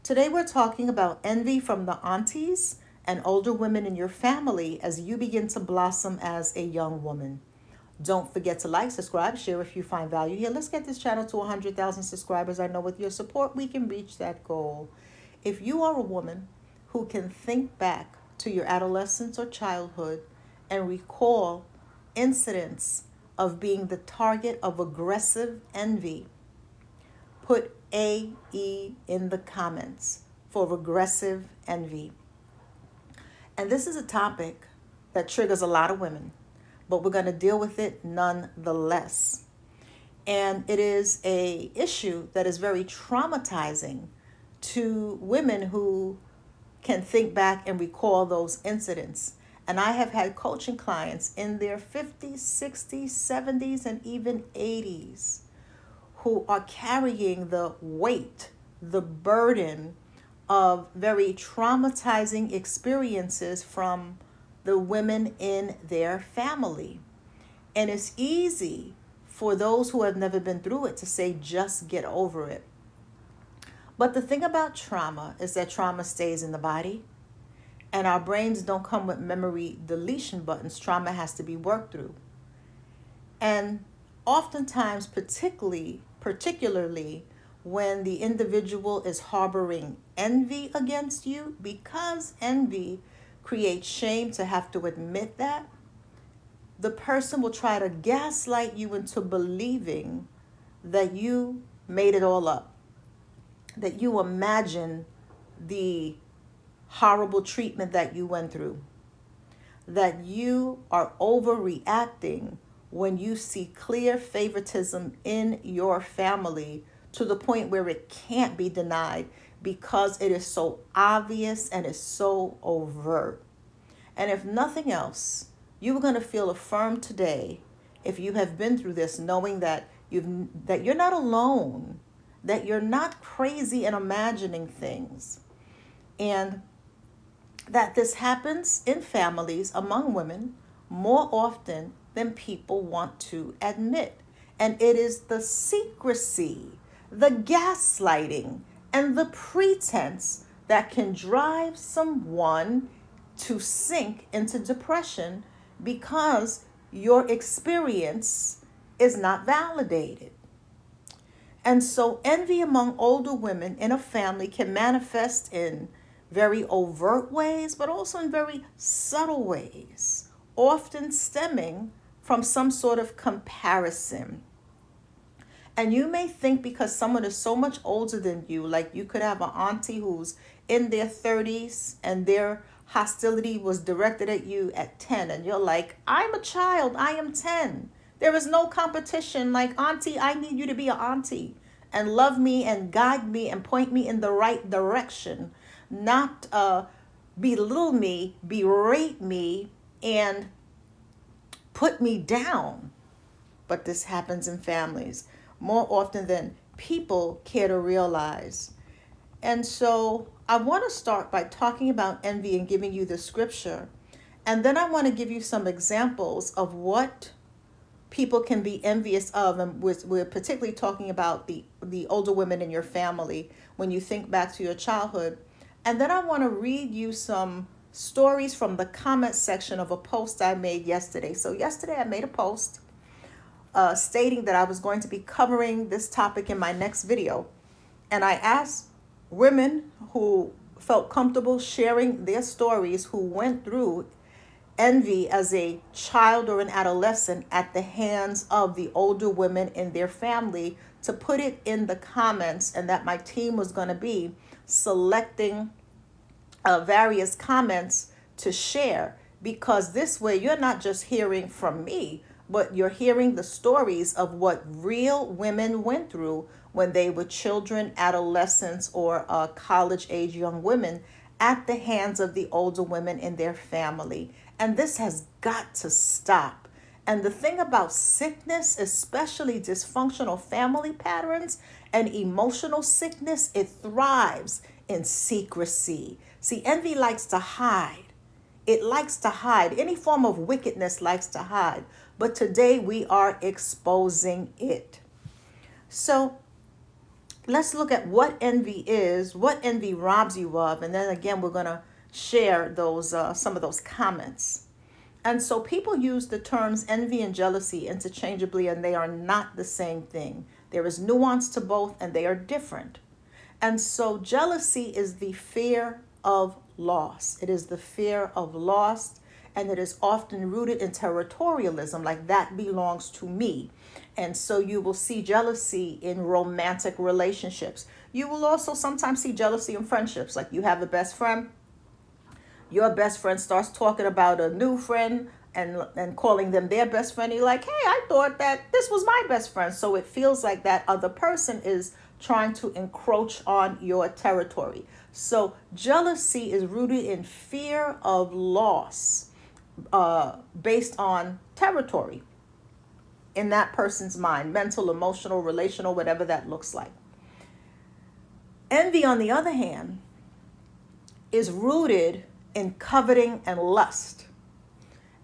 Today we're talking about envy from the aunties and older women in your family as you begin to blossom as a young woman. Don't forget to like, subscribe, share if you find value here. Let's get this channel to 100,000 subscribers. I know with your support we can reach that goal. If you are a woman who can think back to your adolescence or childhood and recall incidents of being the target of aggressive envy, put AE in the comments for aggressive envy. And this is a topic that triggers a lot of women, but we're going to deal with it nonetheless. And it is a issue that is very traumatizing to women who can think back and recall those incidents. And I have had coaching clients in their 50s, 60s, 70s, and even 80s who are carrying the weight, the burden of very traumatizing experiences from the women in their family. And it's easy for those who have never been through it to say, just get over it. But the thing about trauma is that trauma stays in the body, and our brains don't come with memory deletion buttons. Trauma has to be worked through. And oftentimes, particularly when the individual is harboring envy against you, because envy creates shame to have to admit that, the person will try to gaslight you into believing that you made it all up, that you imagine the horrible treatment that you went through, that you are overreacting when you see clear favoritism in your family to the point where it can't be denied because it is so obvious and is so overt. And if nothing else, you're going to feel affirmed today if you have been through this, knowing that you're not alone, that you're not crazy in imagining things, and that this happens in families among women more often than people want to admit. And it is the secrecy, the gaslighting, and the pretense that can drive someone to sink into depression because your experience is not validated. And so envy among older women in a family can manifest in very overt ways, but also in very subtle ways, often stemming from some sort of comparison. And you may think because someone is so much older than you, like you could have an auntie who's in their 30s and their hostility was directed at you at 10, and you're like, I'm a child, I am 10. There is no competition. Like, auntie, I need you to be an auntie and love me and guide me and point me in the right direction, not belittle me, berate me, and put me down. But this happens in families more often than people care to realize. And so I want to start by talking about envy and giving you the scripture. And then I want to give you some examples of what people can be envious of. And we're particularly talking about the older women in your family when you think back to your childhood. And then I want to read you some stories from the comment section of a post I made yesterday. So yesterday I made a post stating that I was going to be covering this topic in my next video. And I asked women who felt comfortable sharing their stories who went through envy as a child or an adolescent at the hands of the older women in their family to put it in the comments, and that my team was going to be selecting various comments to share, because this way you're not just hearing from me, but you're hearing the stories of what real women went through when they were children, adolescents, or college-age young women at the hands of the older women in their family. And this has got to stop. And the thing about sickness, especially dysfunctional family patterns and emotional sickness, it thrives in secrecy. See, envy likes to hide. It likes to hide. Any form of wickedness likes to hide. But today we are exposing it. So let's look at what envy is, what envy robs you of, and then again, we're going to share those some of those comments. And so people use the terms envy and jealousy interchangeably, and they are not the same thing. There is nuance to both, and they are different. And so jealousy is the fear of loss. It is the fear of loss, and it is often rooted in territorialism, like that belongs to me. And so you will see jealousy in romantic relationships. You will also sometimes see jealousy in friendships, like you have a best friend. Your best friend starts talking about a new friend and calling them their best friend. You're like, hey, I thought that this was my best friend. So it feels like that other person is trying to encroach on your territory. So jealousy is rooted in fear of loss based on territory in that person's mind, mental, emotional, relational, whatever that looks like. Envy, on the other hand, is rooted in coveting and lust.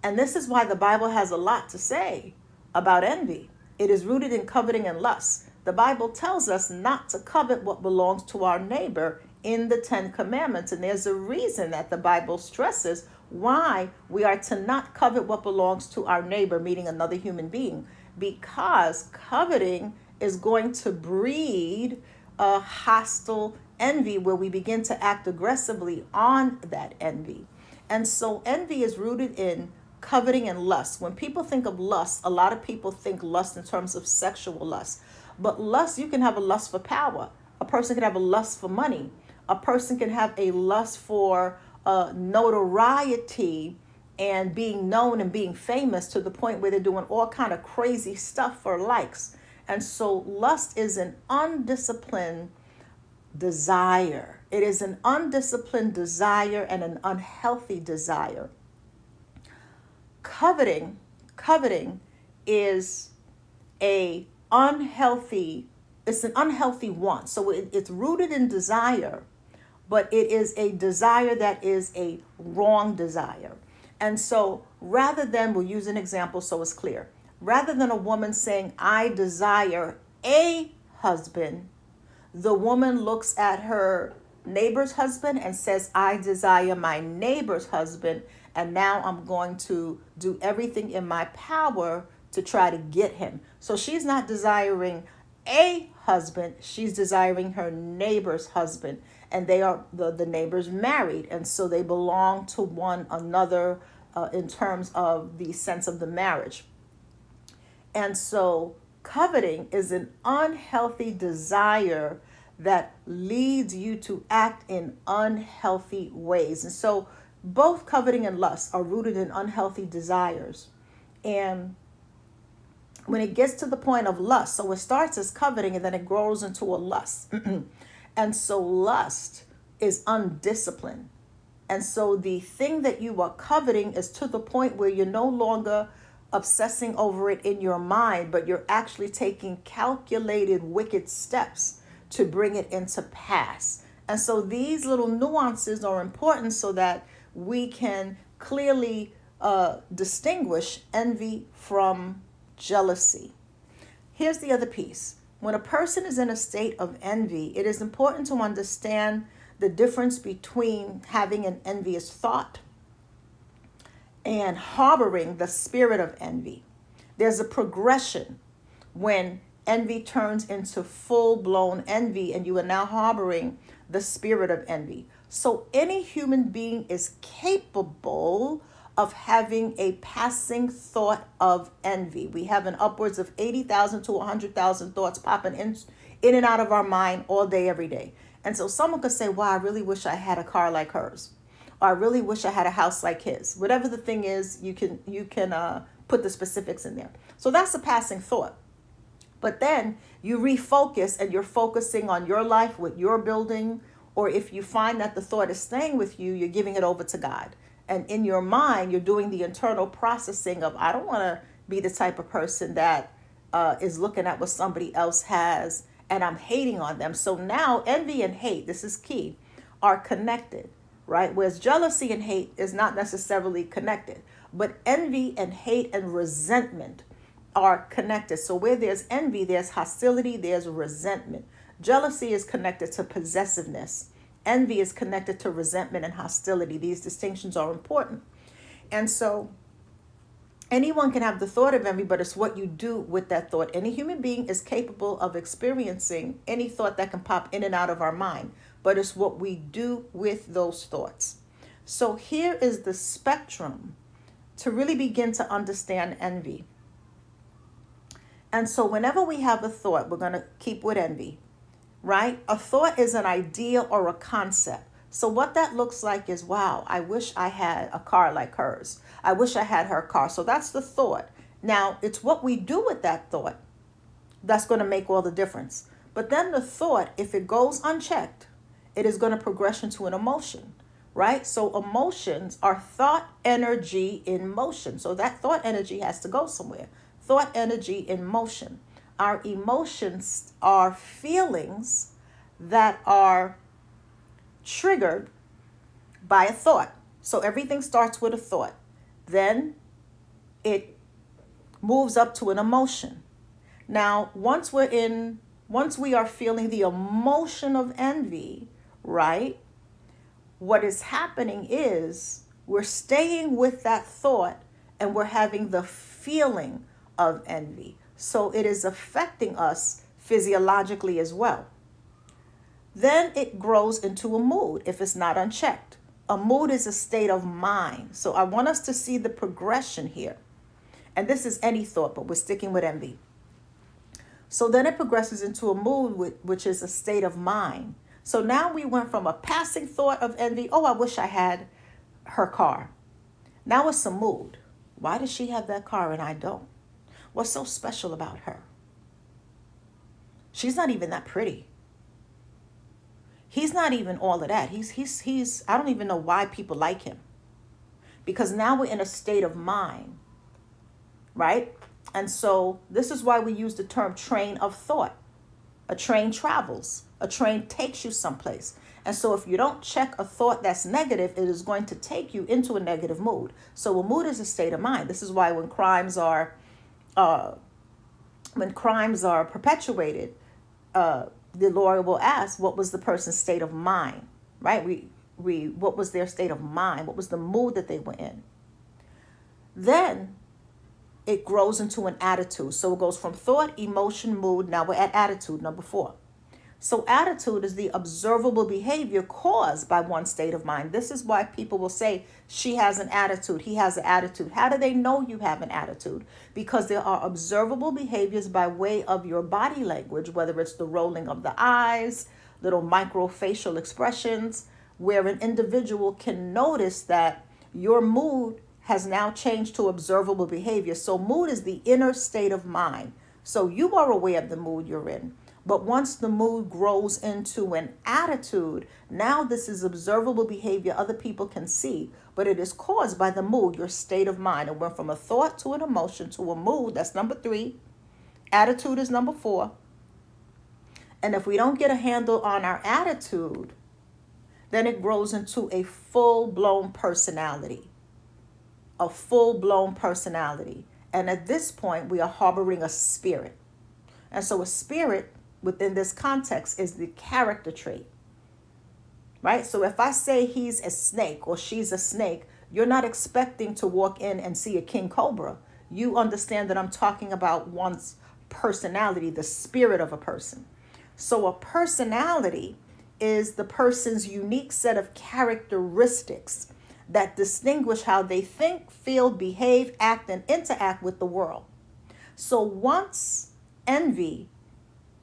And this is why the Bible has a lot to say about envy. It is rooted in coveting and lust. The Bible tells us not to covet what belongs to our neighbor in the 10 Commandments. And there's a reason that the Bible stresses why we are to not covet what belongs to our neighbor, meaning another human being, because coveting is going to breed a hostile envy where we begin to act aggressively on that envy. And so envy is rooted in coveting and lust. When people think of lust, a lot of people think lust in terms of sexual lust. But lust, you can have a lust for power. A person can have a lust for money. A person can have a lust for notoriety and being known and being famous to the point where they're doing all kind of crazy stuff for likes. And so lust is an undisciplined desire. It is an undisciplined desire and an unhealthy desire. Coveting is an unhealthy want. So it's rooted in desire, but it is a desire that is a wrong desire. And so rather than, we'll use an example so it's clear, rather than a woman saying, I desire a husband, the woman looks at her neighbor's husband and says, I desire my neighbor's husband, and now I'm going to do everything in my power to try to get him. So she's not desiring a husband, she's desiring her neighbor's husband. And they are the neighbors married, and so they belong to one another in terms of the sense of the marriage. And so coveting is an unhealthy desire that leads you to act in unhealthy ways. And so both coveting and lust are rooted in unhealthy desires. And when it gets to the point of lust, so it starts as coveting and then it grows into a lust. And so lust is undisciplined. And so the thing that you are coveting is to the point where you're no longer obsessing over it in your mind, but you're actually taking calculated wicked steps to bring it into pass. And so these little nuances are important so that we can clearly distinguish envy from jealousy. Here's the other piece. When a person is in a state of envy, it is important to understand the difference between having an envious thought and harboring the spirit of envy. There's a progression when envy turns into full-blown envy and you are now harboring the spirit of envy. So any human being is capable of having a passing thought of envy. We have an upwards of 80,000 to 100,000 thoughts popping in and out of our mind all day, every day. And so someone could say, wow, I really wish I had a car like hers. Or I really wish I had a house like his. Whatever the thing is, you can put the specifics in there. So that's a passing thought. But then you refocus and you're focusing on your life, what you're building. Or if you find that the thought is staying with you, you're giving it over to God. And in your mind, you're doing the internal processing of, I don't want to be the type of person that is looking at what somebody else has and I'm hating on them. So now envy and hate, this is key, are connected, right? Whereas jealousy and hate is not necessarily connected. But envy and hate and resentment are connected. So where there's envy, there's hostility, there's resentment. Jealousy is connected to possessiveness. Envy is connected to resentment and hostility. These distinctions are important. And so anyone can have the thought of envy, but it's what you do with that thought. Any human being is capable of experiencing any thought that can pop in and out of our mind, but it's what we do with those thoughts. So here is the spectrum to really begin to understand envy. And so whenever we have a thought, we're going to keep with envy, right? A thought is an idea or a concept. So what that looks like is, wow, I wish I had a car like hers. I wish I had her car. So that's the thought. Now, it's what we do with that thought that's going to make all the difference. But then the thought, if it goes unchecked, it is going to progress into an emotion, right? So emotions are thought energy in motion. So that thought energy has to go somewhere. Thought energy in motion. Our emotions are feelings that are triggered by a thought. So everything starts with a thought. Then it moves up to an emotion. Now, once we are feeling the emotion of envy, right? What is happening is we're staying with that thought and we're having the feeling of envy. So it is affecting us physiologically as well. Then it grows into a mood if it's not unchecked. A mood is a state of mind. So I want us to see the progression here. And this is any thought, but we're sticking with envy. So then it progresses into a mood, which is a state of mind. So now we went from a passing thought of envy, oh, I wish I had her car. Now it's a mood. Why does she have that car and I don't? What's so special about her? She's not even that pretty. He's not even all of that. He's I don't even know why people like him. Because now we're in a state of mind, right? And so this is why we use the term train of thought. A train travels. A train takes you someplace. And so if you don't check a thought that's negative, it is going to take you into a negative mood. So a mood is a state of mind. This is why when crimes are perpetuated, the lawyer will ask, what was the person's state of mind, right? What was their state of mind? What was the mood that they were in? Then it grows into an attitude. So it goes from thought, emotion, mood. Now we're at attitude, number 4. So attitude is the observable behavior caused by one's state of mind. This is why people will say, she has an attitude, he has an attitude. How do they know you have an attitude? Because there are observable behaviors by way of your body language, whether it's the rolling of the eyes, little microfacial expressions, where an individual can notice that your mood has now changed to observable behavior. So mood is the inner state of mind. So you are aware of the mood you're in. But once the mood grows into an attitude, now this is observable behavior other people can see, but it is caused by the mood, your state of mind. It went from a thought to an emotion to a mood. That's number 3. Attitude is number 4. And if we don't get a handle on our attitude, then it grows into a full-blown personality. A full-blown personality. And at this point, we are harboring a spirit. And so a spirit within this context is the character trait, right? So if I say he's a snake or she's a snake, you're not expecting to walk in and see a king cobra. You understand that I'm talking about one's personality, the spirit of a person. So a personality is the person's unique set of characteristics that distinguish how they think, feel, behave, act, and interact with the world. So once envy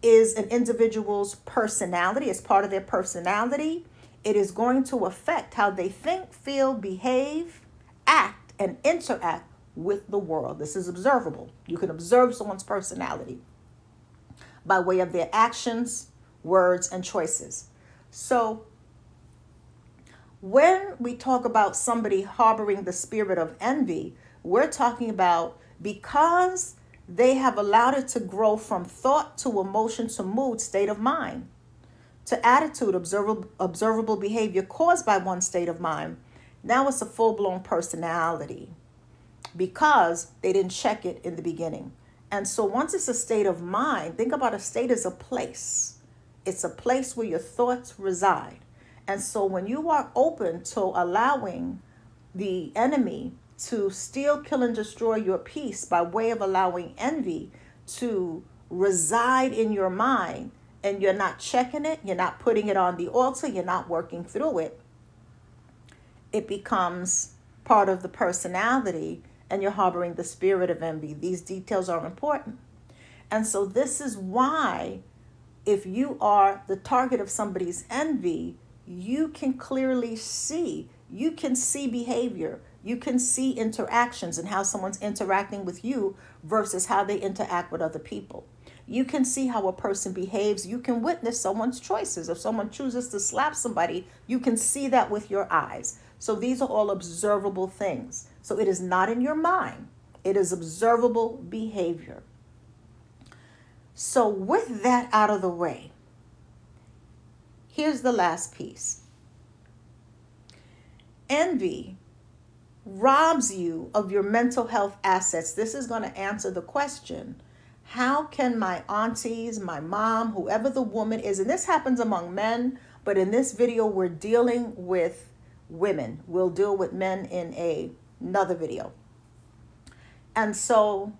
is an individual's personality, as part of their personality, it is going to affect how they think, feel, behave, act, and interact with the world. This is observable. You can observe someone's personality by way of their actions, words, and choices. So when we talk about somebody harboring the spirit of envy, we're talking about because they have allowed it to grow from thought to emotion to mood, state of mind, to attitude, observable behavior caused by one state of mind. Now it's a full-blown personality because they didn't check it in the beginning. And so once it's a state of mind, think about a state as a place. It's a place where your thoughts reside. And so when you are open to allowing the enemy to steal, kill, and destroy your peace by way of allowing envy to reside in your mind, and you're not checking it, you're not putting it on the altar, you're not working through it, it becomes part of the personality, and you're harboring the spirit of envy. These details are important. And so this is why, if you are the target of somebody's envy, you can clearly see, you can see behavior, you can see interactions and how someone's interacting with you versus how they interact with other people. You can see how a person behaves. You can witness someone's choices. If someone chooses to slap somebody, you can see that with your eyes. So these are all observable things. So it is not in your mind. It is observable behavior. So with that out of the way, here's the last piece. Envy robs you of your mental health assets. This is going to answer the question, how can my aunties, my mom, whoever the woman is, and this happens among men, but in this video we're dealing with women. We'll deal with men in another video. And so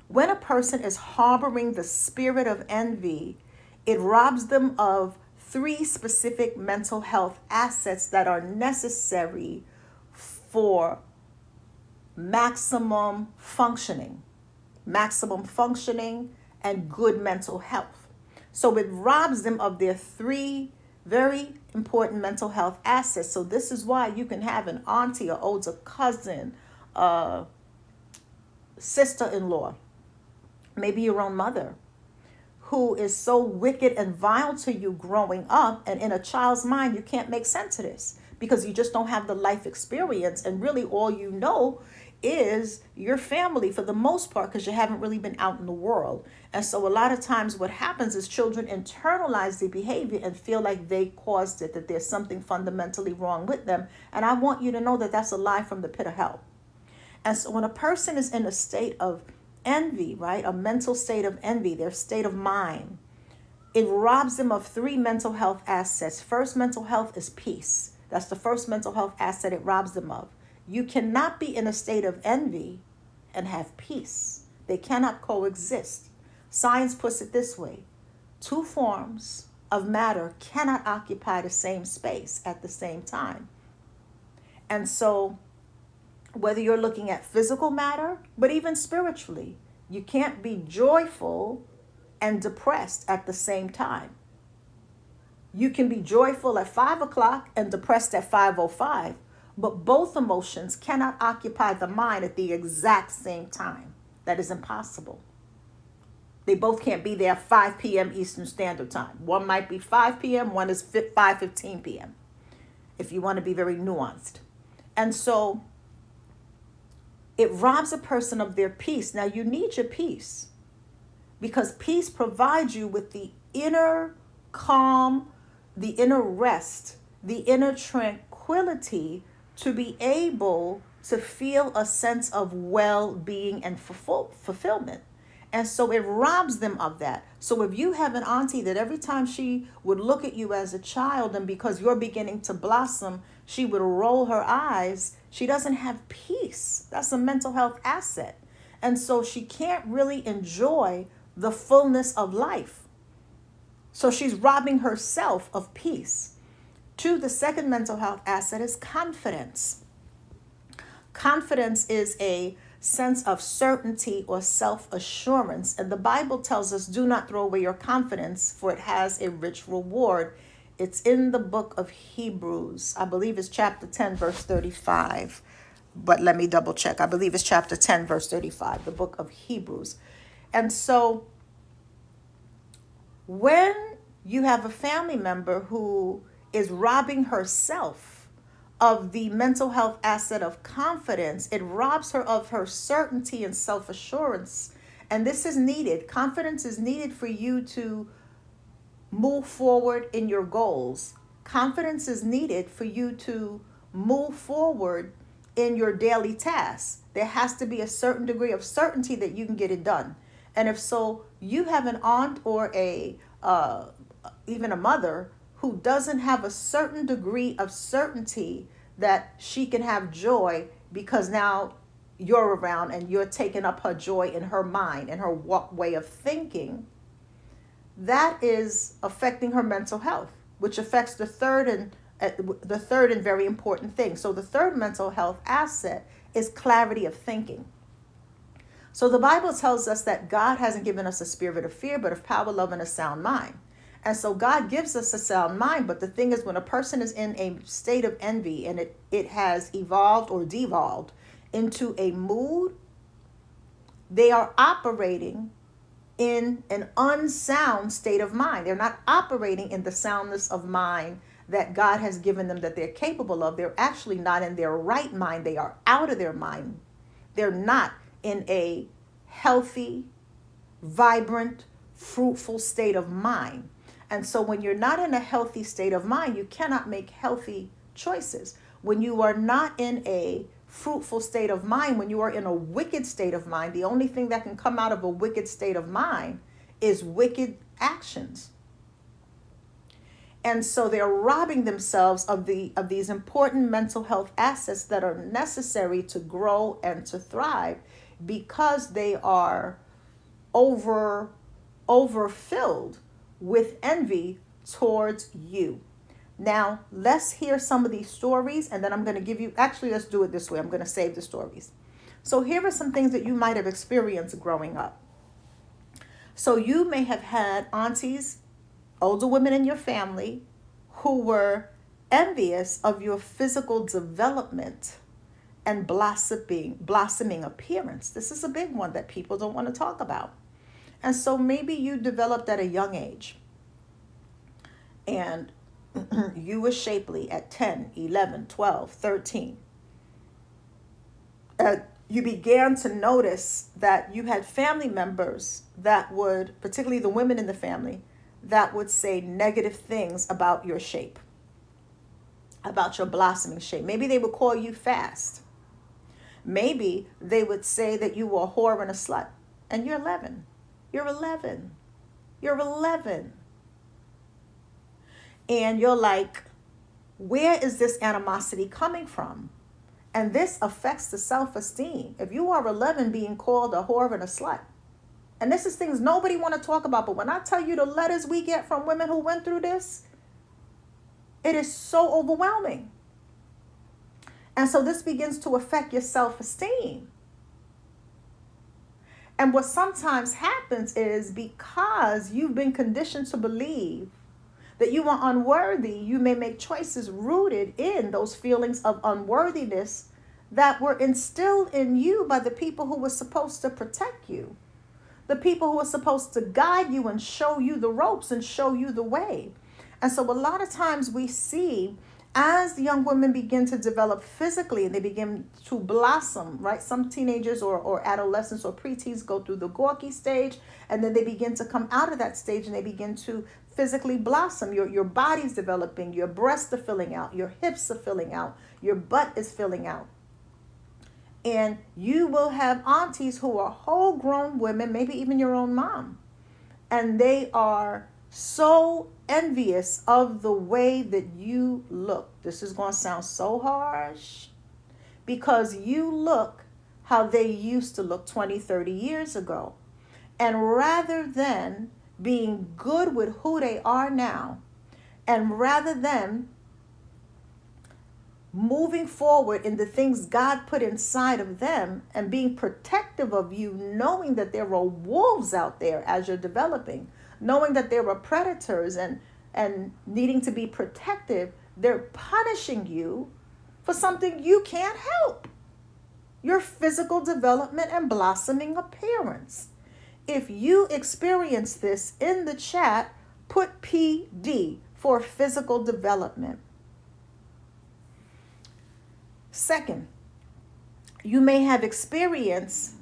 when a person is harboring the spirit of envy, it robs them of 3 specific mental health assets that are necessary for maximum functioning and good mental health. So it robs them of their 3 very important mental health assets. So this is why you can have an auntie, or older cousin, sister-in-law, maybe your own mother, who is so wicked and vile to you growing up, and in a child's mind, you can't make sense of this because you just don't have the life experience, and really all you know is your family for the most part, because you haven't really been out in the world. And so a lot of times what happens is children internalize the behavior and feel like they caused it, that there's something fundamentally wrong with them. And I want you to know that that's a lie from the pit of hell. And so when a person is in a state of envy, right, a mental state of envy, their state of mind, it robs them of 3 mental health assets. First mental health is peace. That's the first mental health asset it robs them of. You cannot be in a state of envy and have peace. They cannot coexist. Science puts it this way: 2 forms of matter cannot occupy the same space at the same time. And so whether you're looking at physical matter, but even spiritually, you can't be joyful and depressed at the same time. You can be joyful at 5 o'clock and depressed at 5:05, but both emotions cannot occupy the mind at the exact same time. That is impossible. They both can't be there 5 p.m. Eastern Standard Time. One might be 5 p.m., one is 5:15 p.m., if you want to be very nuanced. And so it robs a person of their peace. Now, you need your peace because peace provides you with the inner calm, the inner rest, the inner tranquility to be able to feel a sense of well-being and fulfillment. And so it robs them of that. So if you have an auntie that every time she would look at you as a child, and because you're beginning to blossom, she would roll her eyes, she doesn't have peace. That's a mental health asset. And so she can't really enjoy the fullness of life. So she's robbing herself of peace. 2, the second mental health asset is confidence. Confidence is a sense of certainty or self-assurance. And the Bible tells us, do not throw away your confidence, for it has a rich reward. It's in the book of Hebrews. I believe it's chapter 10, verse 35. But let me double check. I believe it's chapter 10, verse 35, the book of Hebrews. And so when you have a family member who is robbing herself of the mental health asset of confidence, it robs her of her certainty and self-assurance. And this is needed. Confidence is needed for you to move forward in your goals. Confidence is needed for you to move forward in your daily tasks. There has to be a certain degree of certainty that you can get it done. And if so, you have an aunt or a even a mother who doesn't have a certain degree of certainty that she can have joy because now you're around and you're taking up her joy in her mind and her way of thinking, that is affecting her mental health, which affects the third and very important thing. So the third mental health asset is clarity of thinking. So the Bible tells us that God hasn't given us a spirit of fear, but of power, love, and a sound mind. And so God gives us a sound mind. But the thing is, when a person is in a state of envy and it has evolved or devolved into a mood, they are operating in an unsound state of mind. They're not operating in the soundness of mind that God has given them, that they're capable of. They're actually not in their right mind. They are out of their mind. They're not in a healthy, vibrant, fruitful state of mind. And so when you're not in a healthy state of mind, you cannot make healthy choices. When you are not in a fruitful state of mind, when you are in a wicked state of mind, the only thing that can come out of a wicked state of mind is wicked actions. And so they're robbing themselves of these important mental health assets that are necessary to grow and to thrive, because they are overfilled with envy towards you. Now, let's hear some of these stories, and then I'm going to give you, actually, let's do it this way. I'm going to save the stories. So here are some things that you might have experienced growing up. So you may have had aunties, older women in your family, who were envious of your physical development and blossoming appearance. This is a big one that people don't want to talk about. And so maybe you developed at a young age and you were shapely at 10, 11, 12, 13. You began to notice that you had family members that would, particularly the women in the family, that would say negative things about your shape, about your blossoming shape. Maybe they would call you fast. Maybe they would say that you were a whore and a slut. And you're 11. You're 11. You're 11. And you're like, where is this animosity coming from? And this affects the self-esteem. If you are 11 being called a whore and a slut, and this is things nobody want to talk about, but when I tell you the letters we get from women who went through this, it is so overwhelming. And so this begins to affect your self-esteem. And what sometimes happens is, because you've been conditioned to believe that you are unworthy, you may make choices rooted in those feelings of unworthiness that were instilled in you by the people who were supposed to protect you, the people who were supposed to guide you and show you the ropes and show you the way. And so a lot of times we see, as the young women begin to develop physically and they begin to blossom, right? Some teenagers or adolescents or preteens go through the gawky stage, and then they begin to come out of that stage and they begin to physically blossom. Your body's developing, your breasts are filling out, your hips are filling out, your butt is filling out. And you will have aunties who are whole grown women, maybe even your own mom, and they are so envious of the way that you look. This is going to sound so harsh, because you look how they used to look 20, 30 years ago. And rather than being good with who they are now, and rather than moving forward in the things God put inside of them and being protective of you, knowing that there are wolves out there as you're developing, knowing that there are predators and needing to be protective, they're punishing you for something you can't help: your physical development and blossoming appearance. If you experience this, in the chat, put PD for physical development. Second, you may have experienced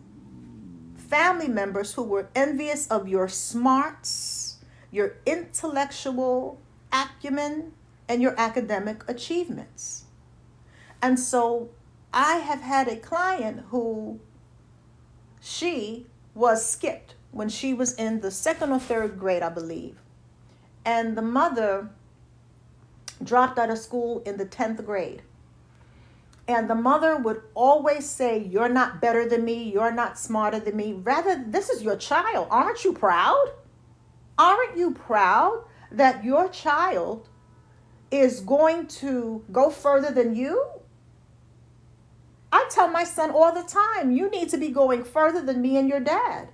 family members who were envious of your smarts, your intellectual acumen, and your academic achievements. And so I have had a client who, she was skipped when she was in the second or third grade, I believe. And the mother dropped out of school in the 10th grade. And the mother would always say, "You're not better than me. You're not smarter than me." Rather, this is your child. Aren't you proud? Aren't you proud that your child is going to go further than you? I tell my son all the time, you need to be going further than me and your dad.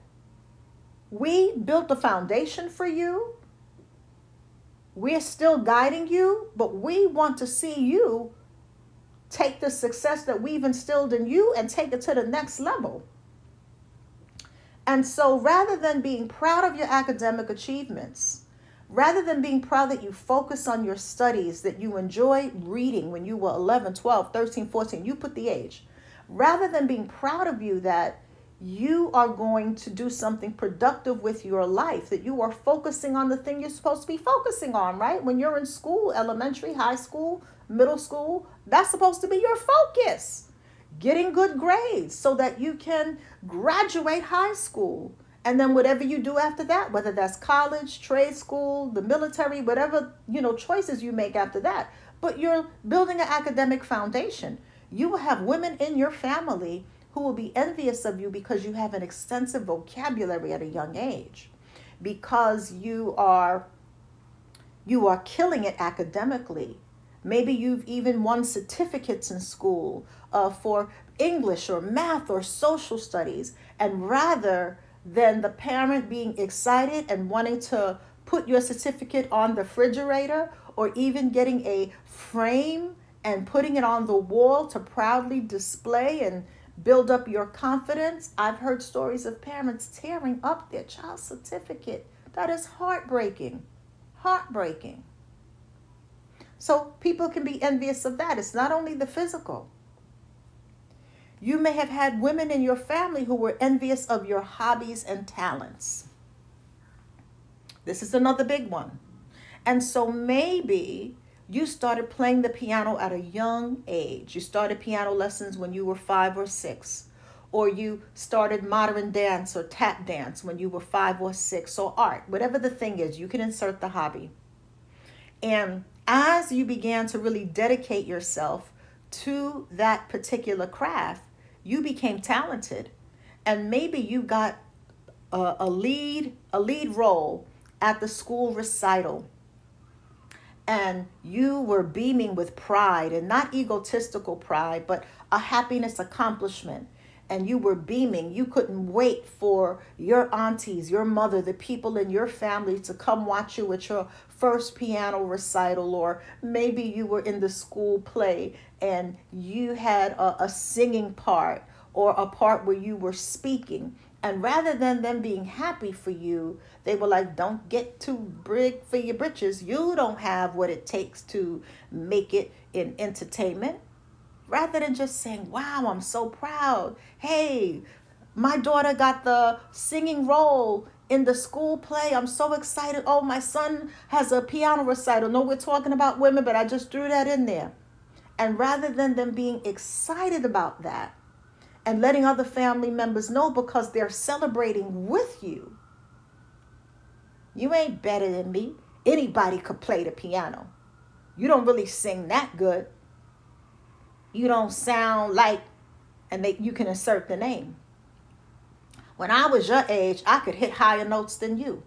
We built a foundation for you. We're still guiding you, but we want to see you take the success that we've instilled in you and take it to the next level. And so rather than being proud of your academic achievements, rather than being proud that you focus on your studies, that you enjoy reading when you were 11, 12, 13, 14, you put the age, rather than being proud of you that you are going to do something productive with your life, that you are focusing on the thing you're supposed to be focusing on, right? When you're in school, elementary, high school, middle school, that's supposed to be your focus. Getting good grades so that you can graduate high school. And then whatever you do after that, whether that's college, trade school, the military, whatever, choices you make after that. But you're building an academic foundation. You will have women in your family who will be envious of you because you have an extensive vocabulary at a young age, because you are killing it academically. Maybe you've even won certificates in school for English or math or social studies. And rather than the parent being excited and wanting to put your certificate on the refrigerator, or even getting a frame and putting it on the wall to proudly display and build up your confidence, I've heard stories of parents tearing up their child's certificate. That is heartbreaking. Heartbreaking. So people can be envious of that. It's not only the physical. You may have had women in your family who were envious of your hobbies and talents. This is another big one. And so maybe you started playing the piano at a young age. You started piano lessons when you were 5 or 6. Or you started modern dance or tap dance when you were 5 or 6. Or art, whatever the thing is, you can insert the hobby. And as you began to really dedicate yourself to that particular craft, you became talented. And maybe you got a lead role at the school recital. And you were beaming with pride, and not egotistical pride, but a happiness accomplishment. And you were beaming. You couldn't wait for your aunties, your mother, the people in your family to come watch you at your first piano recital. Or maybe you were in the school play and you had a singing part, or a part where you were speaking. And rather than them being happy for you, they were like, "Don't get too big for your britches. You don't have what it takes to make it in entertainment." Rather than just saying, "Wow, I'm so proud. Hey, my daughter got the singing role in the school play. I'm so excited. Oh, my son has a piano recital." No, we're talking about women, but I just threw that in there. And rather than them being excited about that and letting other family members know, because they're celebrating with you, "You ain't better than me. Anybody could play the piano. You don't really sing that good. You don't sound like," and you can insert the name. "When I was your age, I could hit higher notes than you."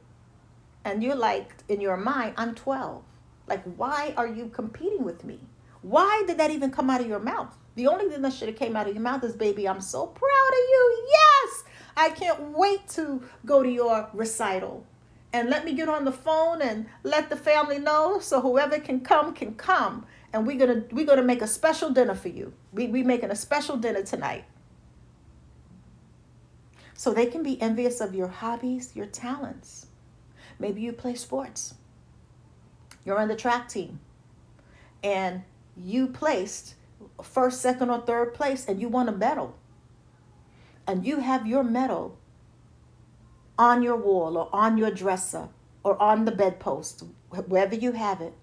And you're like, in your mind, "I'm 12. Like, why are you competing with me? Why did that even come out of your mouth? The only thing that should have came out of your mouth is, 'Baby, I'm so proud of you. Yes, I can't wait to go to your recital. And let me get on the phone and let the family know, so whoever can come can come. And we're gonna make a special dinner for you. We making a special dinner tonight." So they can be envious of your hobbies, your talents. Maybe you play sports. You're on the track team. And you placed first, second, or third place, and you won a medal. And you have your medal on your wall, or on your dresser, or on the bedpost, wherever you have it.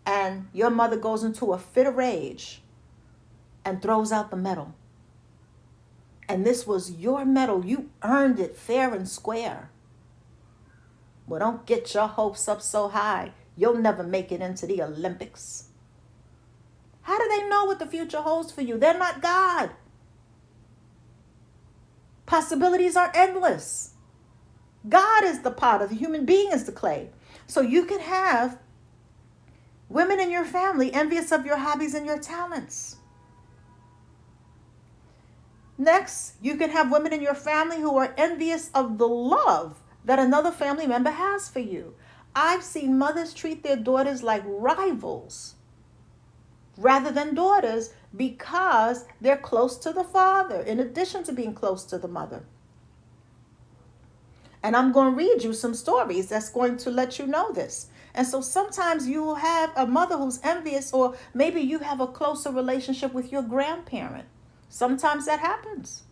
And your mother goes into a fit of rage and throws out the medal. And this was your medal. You earned it fair and square. Well, don't get your hopes up so high. You'll never make it into the Olympics. How do they know what the future holds for you? They're not God. Possibilities are endless. God is the potter, the human being is the clay. So you can have women in your family envious of your hobbies and your talents. Next, you can have women in your family who are envious of the love that another family member has for you. I've seen mothers treat their daughters like rivals rather than daughters because they're close to the father, in addition to being close to the mother. And I'm going to read you some stories that's going to let you know this. And so sometimes you will have a mother who's envious, or maybe you have a closer relationship with your grandparent. Sometimes that happens.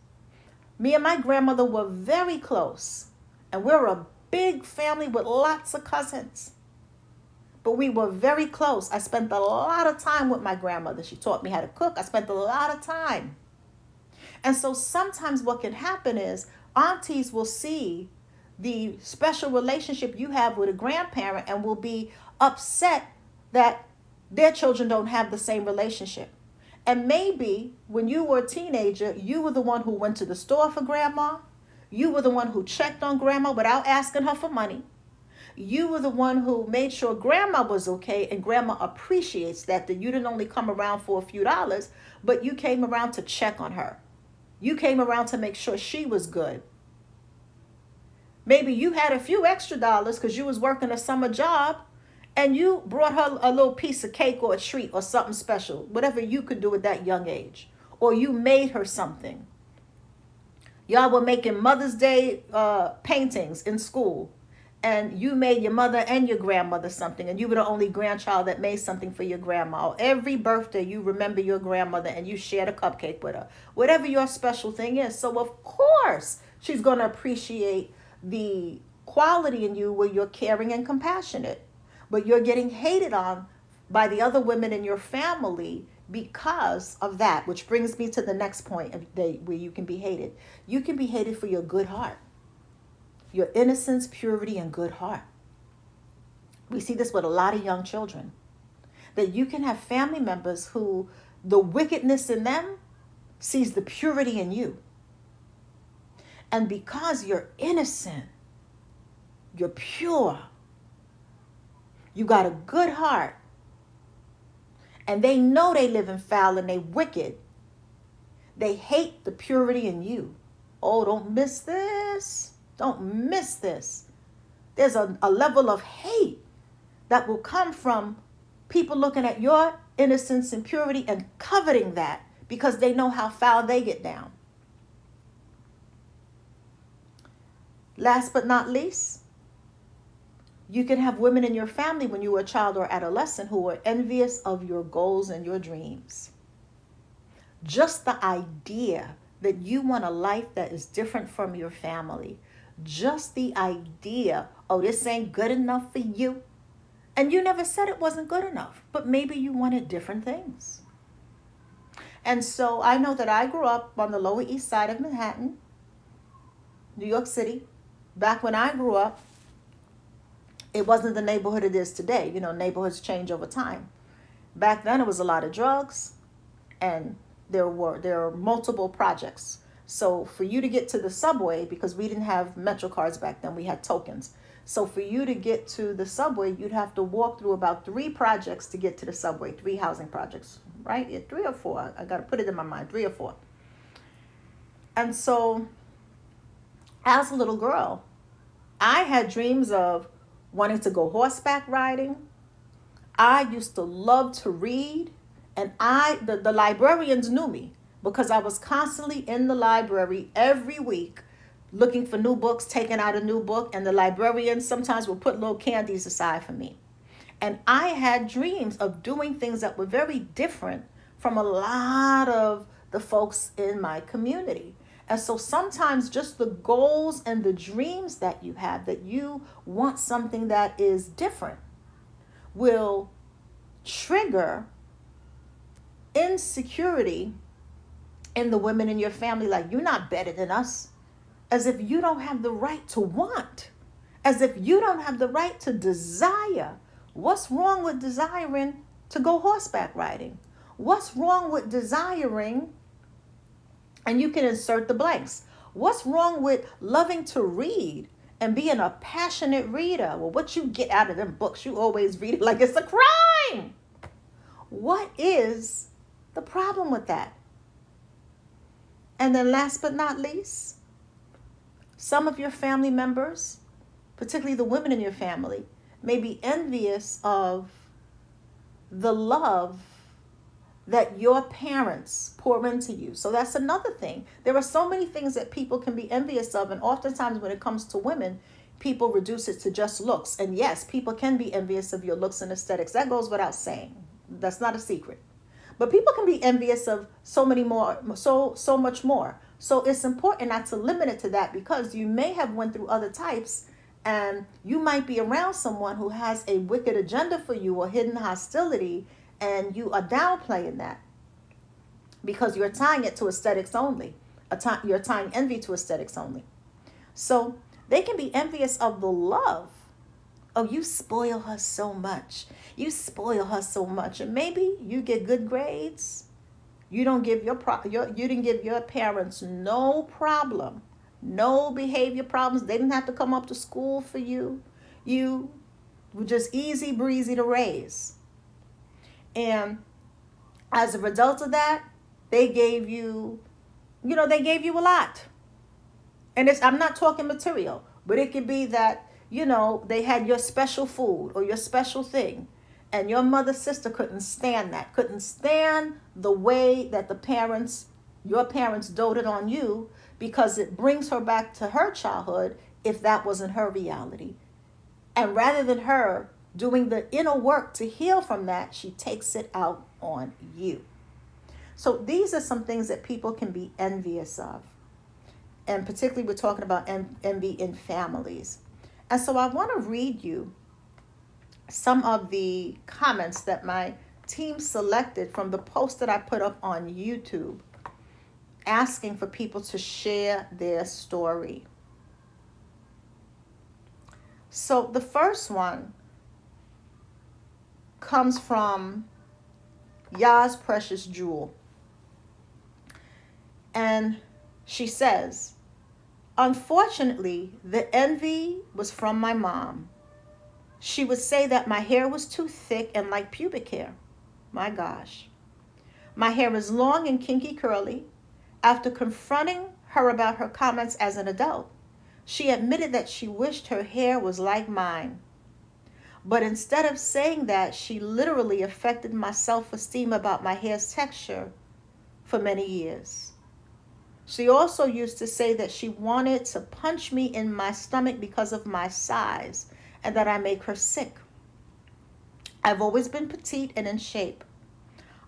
Me and my grandmother were very close, and we're a big family with lots of cousins. But we were very close. I spent a lot of time with my grandmother. She taught me how to cook. I spent a lot of time. And so sometimes what can happen is aunties will see the special relationship you have with a grandparent and will be upset that their children don't have the same relationship. And maybe when you were a teenager, you were the one who went to the store for grandma. You were the one who checked on grandma without asking her for money. You were the one who made sure grandma was okay, and grandma appreciates that you didn't only come around for a few dollars, but you came around to check on her. You came around to make sure she was good. Maybe you had a few extra dollars because you was working a summer job, and you brought her a little piece of cake or a treat or something special, whatever you could do at that young age. Or you made her something. Y'all were making Mother's Day paintings in school, and you made your mother and your grandmother something, and you were the only grandchild that made something for your grandma. Every birthday you remember your grandmother and you shared a cupcake with her. Whatever your special thing is. So of course she's going to appreciate the quality in you where you're caring and compassionate. But you're getting hated on by the other women in your family because of that, which brings me to the next point where you can be hated. You can be hated for your good heart, your innocence, purity, and good heart. We see this with a lot of young children, that you can have family members who the wickedness in them sees the purity in you. And because you're innocent, you're pure, you got a good heart, and they know they live in foul and they wicked, they hate the purity in you. Oh, don't miss this. Don't miss this. There's a level of hate that will come from people looking at your innocence and purity and coveting that because they know how foul they get down. Last but not least, you can have women in your family when you were a child or adolescent who are envious of your goals and your dreams. Just the idea that you want a life that is different from your family. Just the idea, oh, this ain't good enough for you. And you never said it wasn't good enough, but maybe you wanted different things. And so I know that I grew up on the Lower East Side of Manhattan, New York City. Back when I grew up, it wasn't the neighborhood it is today. You know, neighborhoods change over time. Back then, it was a lot of drugs, and there were multiple projects. So for you to get to the subway, because we didn't have Metro cards back then, we had tokens. So for you to get to the subway, you'd have to walk through about 3 projects to get to the subway, 3 housing projects, right? Yeah, 3 or 4. I got to put it in my mind, 3 or 4. And so as a little girl, I had dreams of wanting to go horseback riding. I used to love to read, and the librarians knew me because I was constantly in the library every week looking for new books, taking out a new book, and the librarians sometimes would put little candies aside for me. And I had dreams of doing things that were very different from a lot of the folks in my community. And so sometimes just the goals and the dreams that you have, that you want something that is different, will trigger insecurity in the women in your family. Like, you're not better than us. As if you don't have the right to want. As if you don't have the right to desire. What's wrong with desiring to go horseback riding? What's wrong with desiring, and you can insert the blanks. What's wrong with loving to read and being a passionate reader? Well, what you get out of them books, you always read it like it's a crime. What is the problem with that? And then last but not least, some of your family members, particularly the women in your family, may be envious of the love that your parents pour into you. So that's another thing. There are so many things that people can be envious of, and oftentimes when it comes to women, people reduce it to just looks. And yes, people can be envious of your looks and aesthetics. That goes without saying. That's not a secret. But people can be envious of so many more, so much more. So it's important not to limit it to that, because you may have went through other types, and you might be around someone who has a wicked agenda for you or hidden hostility, and you are downplaying that because you're tying it to aesthetics only. You're tying envy to aesthetics only. So they can be envious of the love. Oh, you spoil her so much. You spoil her so much. And maybe you get good grades. You don't give you didn't give your parents no problem, no behavior problems. They didn't have to come up to school for you. You were just easy breezy to raise. And as a result of that, they gave you a lot. And I'm not talking material, but it could be that, they had your special food or your special thing. And your mother's sister couldn't stand that, couldn't stand the way that your parents doted on you, because it brings her back to her childhood if that wasn't her reality. And rather than her doing the inner work to heal from that, she takes it out on you. So these are some things that people can be envious of. And particularly we're talking about envy in families. And so I want to read you some of the comments that my team selected from the post that I put up on YouTube, asking for people to share their story. So the first one comes from Yah's Precious Jewel. And she says, unfortunately, the envy was from my mom. She would say that my hair was too thick and like pubic hair. My gosh. My hair is long and kinky curly. After confronting her about her comments as an adult, she admitted that she wished her hair was like mine. But instead of saying that, she literally affected my self-esteem about my hair's texture for many years. She also used to say that she wanted to punch me in my stomach because of my size and that I make her sick. I've always been petite and in shape.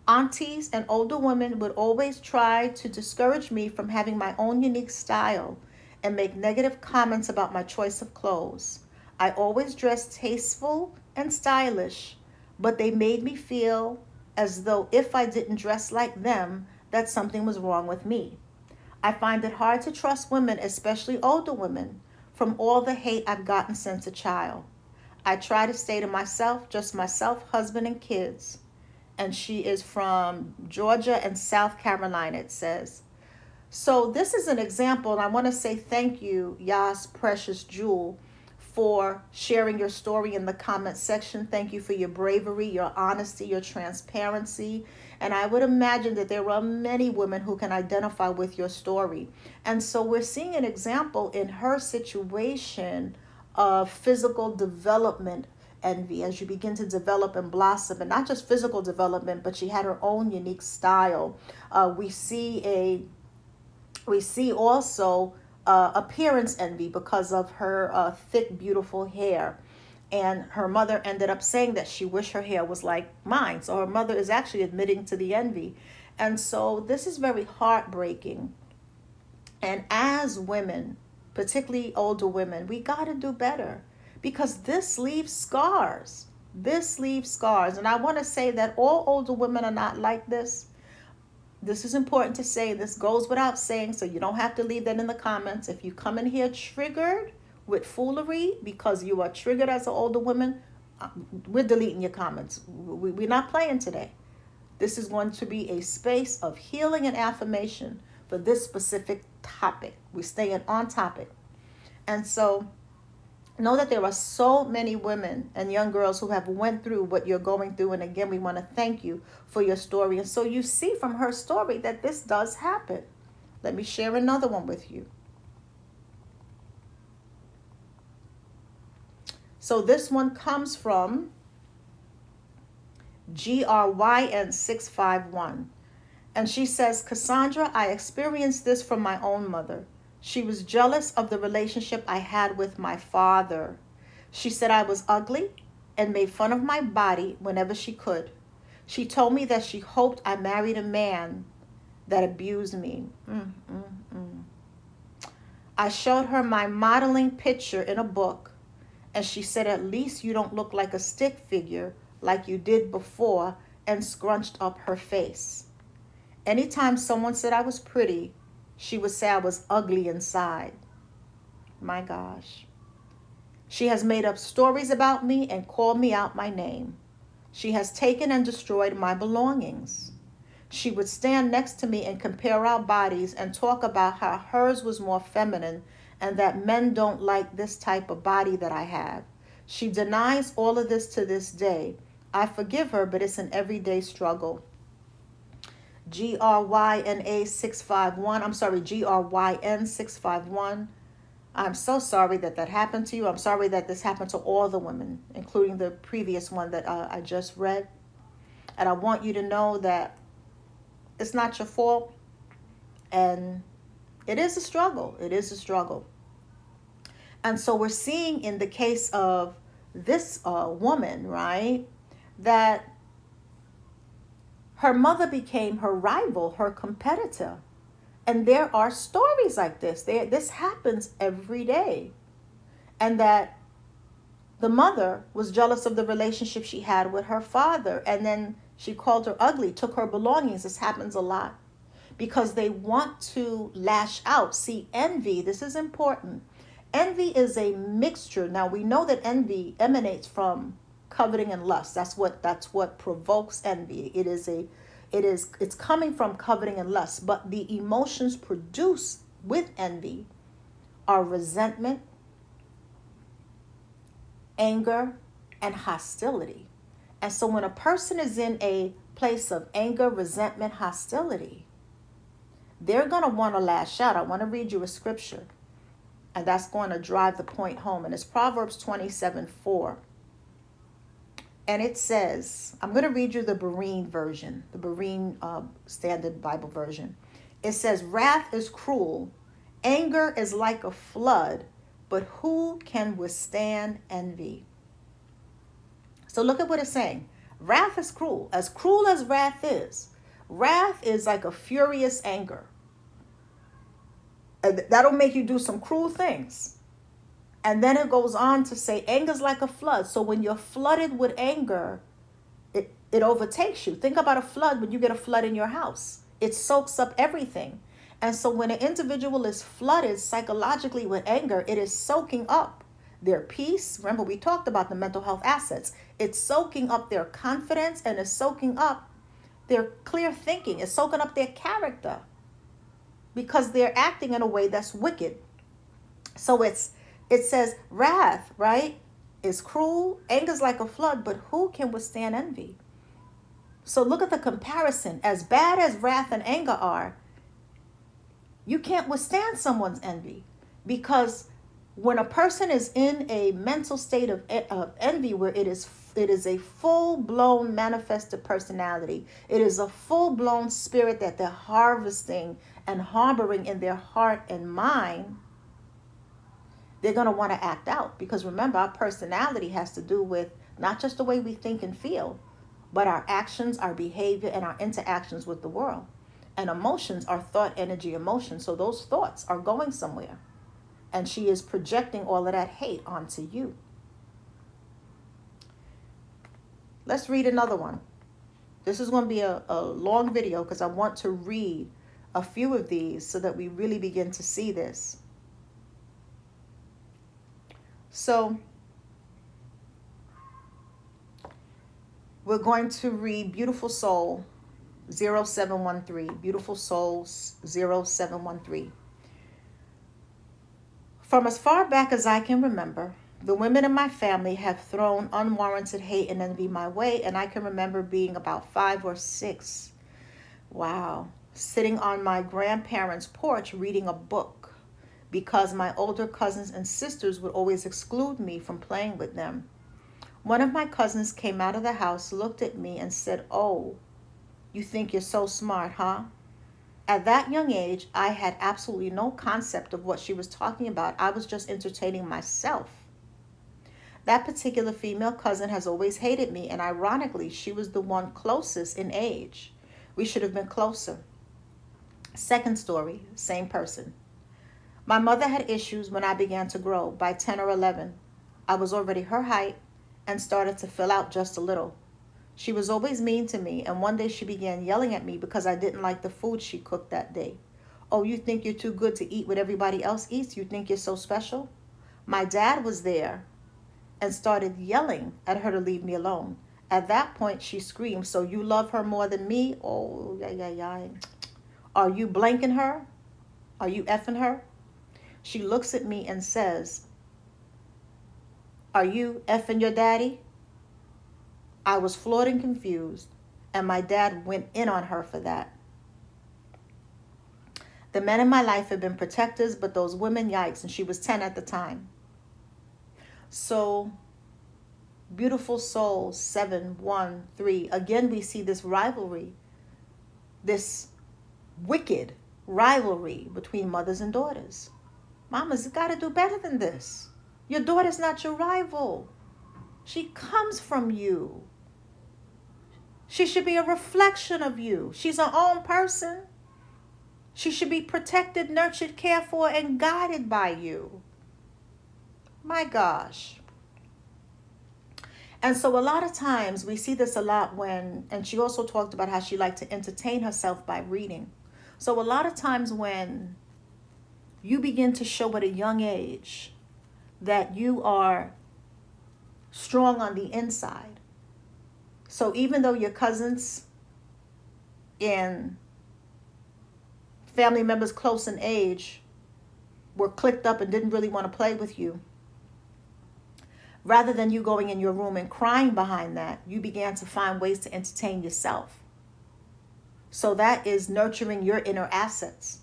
Aunties and older women would always try to discourage me from having my own unique style and make negative comments about my choice of clothes. I always dressed tasteful and stylish, but they made me feel as though if I didn't dress like them, that something was wrong with me. I find it hard to trust women, especially older women, from all the hate I've gotten since a child. I try to stay to myself, just myself, husband, and kids. And she is from Georgia and South Carolina, it says. So this is an example, and I want to say thank you, Yas Precious Jewel, for sharing your story in the comment section. Thank you for your bravery, your honesty, your transparency. And I would imagine that there are many women who can identify with your story. And so we're seeing an example in her situation of physical development envy as you begin to develop and blossom, and not just physical development, but she had her own unique style. We see also appearance envy because of her thick, beautiful hair. And her mother ended up saying that she wished her hair was like mine. So her mother is actually admitting to the envy. And so this is very heartbreaking. And as women, particularly older women, we got to do better, because this leaves scars. This leaves scars. And I want to say that all older women are not like this. This is important to say. This goes without saying, so you don't have to leave that in the comments. If you come in here triggered, with foolery because you are triggered as an older woman, we're deleting your comments. We're not playing today. This is going to be a space of healing and affirmation for this specific topic. We're staying on topic. And so know that there are so many women and young girls who have went through what you're going through. And again, we want to thank you for your story. And so you see from her story that this does happen. Let me share another one with you. So this one comes from GRYN651. And she says, Cassandra, I experienced this from my own mother. She was jealous of the relationship I had with my father. She said I was ugly and made fun of my body whenever she could. She told me that she hoped I married a man that abused me. I showed her my modeling picture in a book, and she said, at least you don't look like a stick figure like you did before, and scrunched up her face. Anytime someone said I was pretty, she would say I was ugly inside. My gosh. She has made up stories about me and called me out my name. She has taken and destroyed my belongings. She would stand next to me and compare our bodies and talk about how hers was more feminine and that men don't like this type of body that I have. She denies all of this to this day. I forgive her, but it's an everyday struggle. GRYN651. I'm so sorry that happened to you. I'm sorry that this happened to all the women, including the previous one that I just read. And I want you to know that it's not your fault. And it is a struggle. It is a struggle. And so we're seeing in the case of this woman, right, that her mother became her rival, her competitor. And there are stories like this. This happens every day. And that the mother was jealous of the relationship she had with her father. And then she called her ugly, took her belongings. This happens a lot. Because they want to lash out. See, envy, this is important. Envy is a mixture. Now, we know that envy emanates from coveting and lust. That's what provokes envy. It's coming from coveting and lust. But the emotions produced with envy are resentment, anger, and hostility. And so when a person is in a place of anger, resentment, hostility, they're going to want to lash out. I want to read you a scripture, and that's going to drive the point home. And it's Proverbs 27:4. And it says, I'm going to read you the Berean version, the Berean Standard Bible version. It says, wrath is cruel, anger is like a flood, but who can withstand envy? So look at what it's saying. Wrath is cruel. As cruel as wrath is like a furious anger. That'll make you do some cruel things. And then it goes on to say anger's like a flood. So when you're flooded with anger, it overtakes you. Think about a flood when you get a flood in your house. It soaks up everything. And so when an individual is flooded psychologically with anger, it is soaking up their peace. Remember, we talked about the mental health assets. It's soaking up their confidence, and it's soaking up their clear thinking. It's soaking up their character because they're acting in a way that's wicked. So it says wrath, right, is cruel. Anger's like a flood, but who can withstand envy? So look at the comparison. As bad as wrath and anger are, you can't withstand someone's envy, because when a person is in a mental state of envy, where it is a full-blown manifested personality, it is a full-blown spirit that they're harvesting and harboring in their heart and mind, they're going to want to act out. Because remember, our personality has to do with not just the way we think and feel, but our actions, our behavior, and our interactions with the world. And emotions are thought, energy, emotions. So those thoughts are going somewhere. And she is projecting all of that hate onto you. Let's read another one. This is going to be a long video because I want to read a few of these so that we really begin to see this. So we're going to read Beautiful Soul 0713. Beautiful Souls 0713. From as far back as I can remember, the women in my family have thrown unwarranted hate and envy my way, and I can remember being about 5 or 6. Wow. Sitting on my grandparents' porch reading a book because my older cousins and sisters would always exclude me from playing with them. One of my cousins came out of the house, looked at me, and said, "Oh, you think you're so smart, huh?" At that young age, I had absolutely no concept of what she was talking about. I was just entertaining myself. That particular female cousin has always hated me, and ironically, she was the one closest in age. We should have been closer. Second story, same person. My mother had issues when I began to grow. By 10 or 11, I was already her height and started to fill out just a little. She was always mean to me, and one day she began yelling at me because I didn't like the food she cooked that day. "Oh, you think you're too good to eat what everybody else eats? You think you're so special?" My dad was there and started yelling at her to leave me alone. At that point, she screamed, "So you love her more than me? Oh, yeah, yeah, yeah. Are you blanking her? Are you effing her?" She looks at me and says, "Are you effing your daddy?" I was floored and confused, and my dad went in on her for that. The men in my life have been protectors, but those women, yikes, and she was 10 at the time. So, Beautiful Soul 713. Again, we see this rivalry, this wicked rivalry between mothers and daughters. Mamas got to do better than this. Your daughter's not your rival. She comes from you. She should be a reflection of you. She's her own person. She should be protected, nurtured, cared for, and guided by you. My gosh. And so a lot of times we see this a lot when, and she also talked about how she liked to entertain herself by reading. So a lot of times when you begin to show at a young age that you are strong on the inside. So even though your cousins and family members close in age were clicked up and didn't really want to play with you, rather than you going in your room and crying behind that, you began to find ways to entertain yourself. So that is nurturing your inner assets.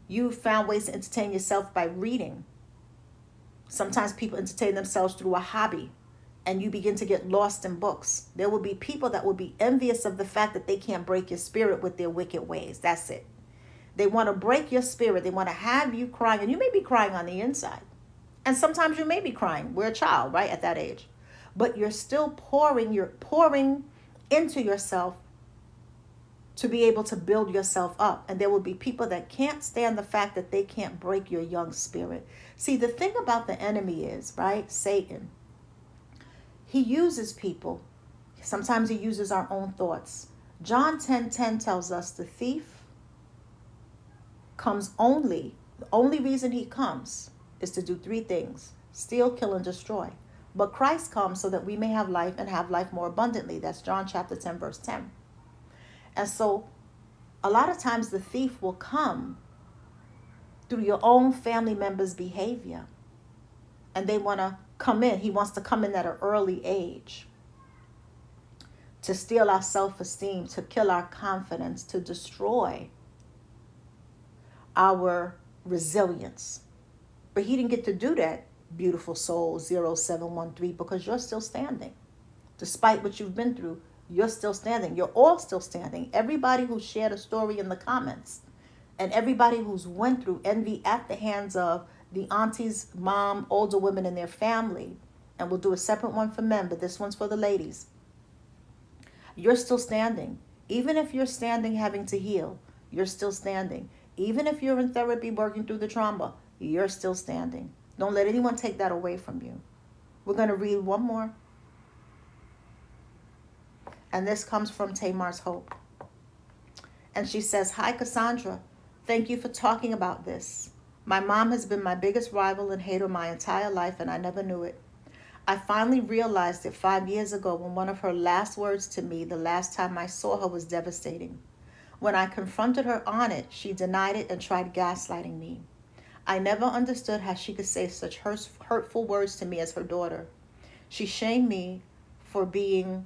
You found ways to entertain yourself by reading. Sometimes people entertain themselves through a hobby, and you begin to get lost in books. There will be people that will be envious of the fact that they can't break your spirit with their wicked ways. That's it. They want to break your spirit. They want to have you crying, and you may be crying on the inside. And sometimes you may be crying. We're a child, right, at that age. But you're still pouring into yourself to be able to build yourself up. And there will be people that can't stand the fact that they can't break your young spirit. See, the thing about the enemy is, right, Satan, he uses people. Sometimes he uses our own thoughts. John 10:10 tells us the thief comes the only reason he comes is to do 3 things: steal, kill, and destroy. But Christ comes so that we may have life and have life more abundantly. That's John chapter 10, verse 10. And so a lot of times the thief will come through your own family members' behavior. And they want to come in. He wants to come in at an early age to steal our self-esteem, to kill our confidence, to destroy our resilience. But he didn't get to do that, Beautiful Soul 0713, because you're still standing. Despite what you've been through, you're still standing. You're all still standing. Everybody who shared a story in the comments, and everybody who's went through envy at the hands of the aunties, mom, older women in their family, and we'll do a separate one for men, but this one's for the ladies. You're still standing. Even if you're standing having to heal, you're still standing. Even if you're in therapy working through the trauma, you're still standing. Don't let anyone take that away from you. We're going to read one more. And this comes from Tamar's Hope. And she says, "Hi, Cassandra. Thank you for talking about this. My mom has been my biggest rival and hater my entire life, and I never knew it. I finally realized it 5 years ago when one of her last words to me the last time I saw her was devastating. When I confronted her on it, she denied it and tried gaslighting me. I never understood how she could say such hurtful words to me as her daughter. She shamed me for being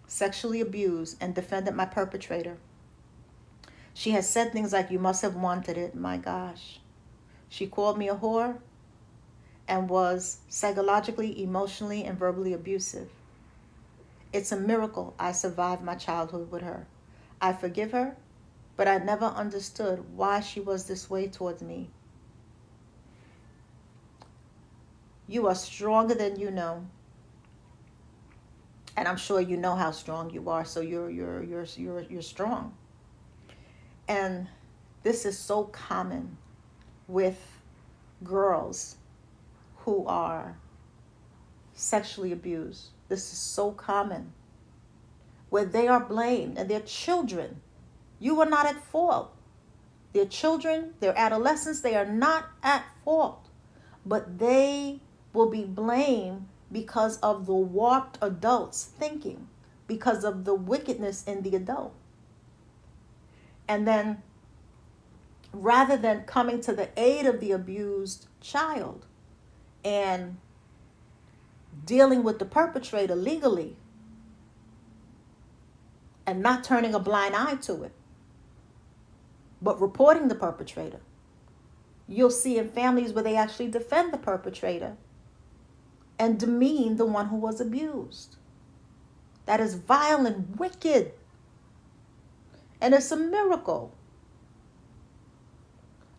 sexually abused and defended my perpetrator. She has said things like, "You must have wanted it." My gosh. She called me a whore and was psychologically, emotionally, and verbally abusive. It's a miracle I survived my childhood with her. I forgive her, but I never understood why she was this way towards me. You are stronger than you know. And I'm sure you know how strong you are, so you're strong. And this is so common with girls who are sexually abused. This is so common, where they are blamed, and their children. You are not at fault. Their children, their adolescents, they are not at fault. But they will be blamed because of the warped adult's thinking, because of the wickedness in the adult. And then rather than coming to the aid of the abused child and dealing with the perpetrator legally and not turning a blind eye to it, but reporting the perpetrator, you'll see in families where they actually defend the perpetrator and demean the one who was abused. That is vile and wicked. And it's a miracle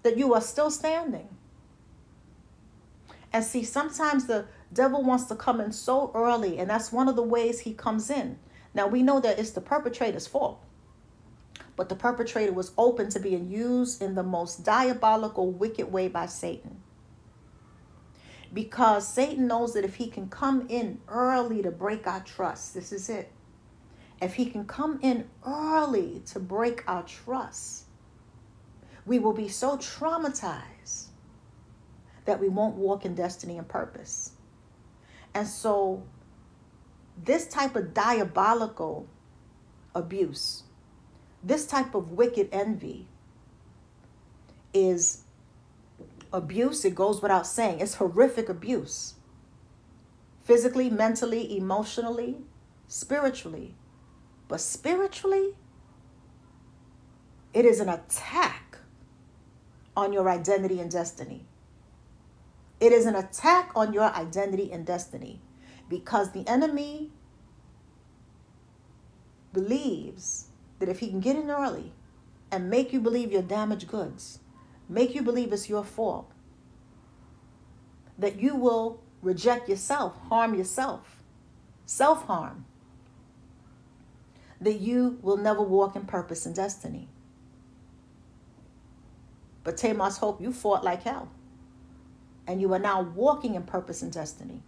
that you are still standing. And see, sometimes the devil wants to come in so early, and that's one of the ways he comes in. Now, we know that it's the perpetrator's fault, but the perpetrator was open to being used in the most diabolical, wicked way by Satan. Because Satan knows that if he can come in early to break our trust, this is it. If he can come in early to break our trust, we will be so traumatized that we won't walk in destiny and purpose. And so this type of diabolical abuse, this type of wicked envy is abuse. It goes without saying. It's horrific abuse. Physically, mentally, emotionally, spiritually. But spiritually, it is an attack on your identity and destiny. It is an attack on your identity and destiny, because the enemy believes that if he can get in early and make you believe you're damaged goods, make you believe it's your fault, that you will reject yourself, harm yourself, self-harm, that you will never walk in purpose and destiny. But Tamar's hope, you fought like hell. And you are now walking in purpose and destiny.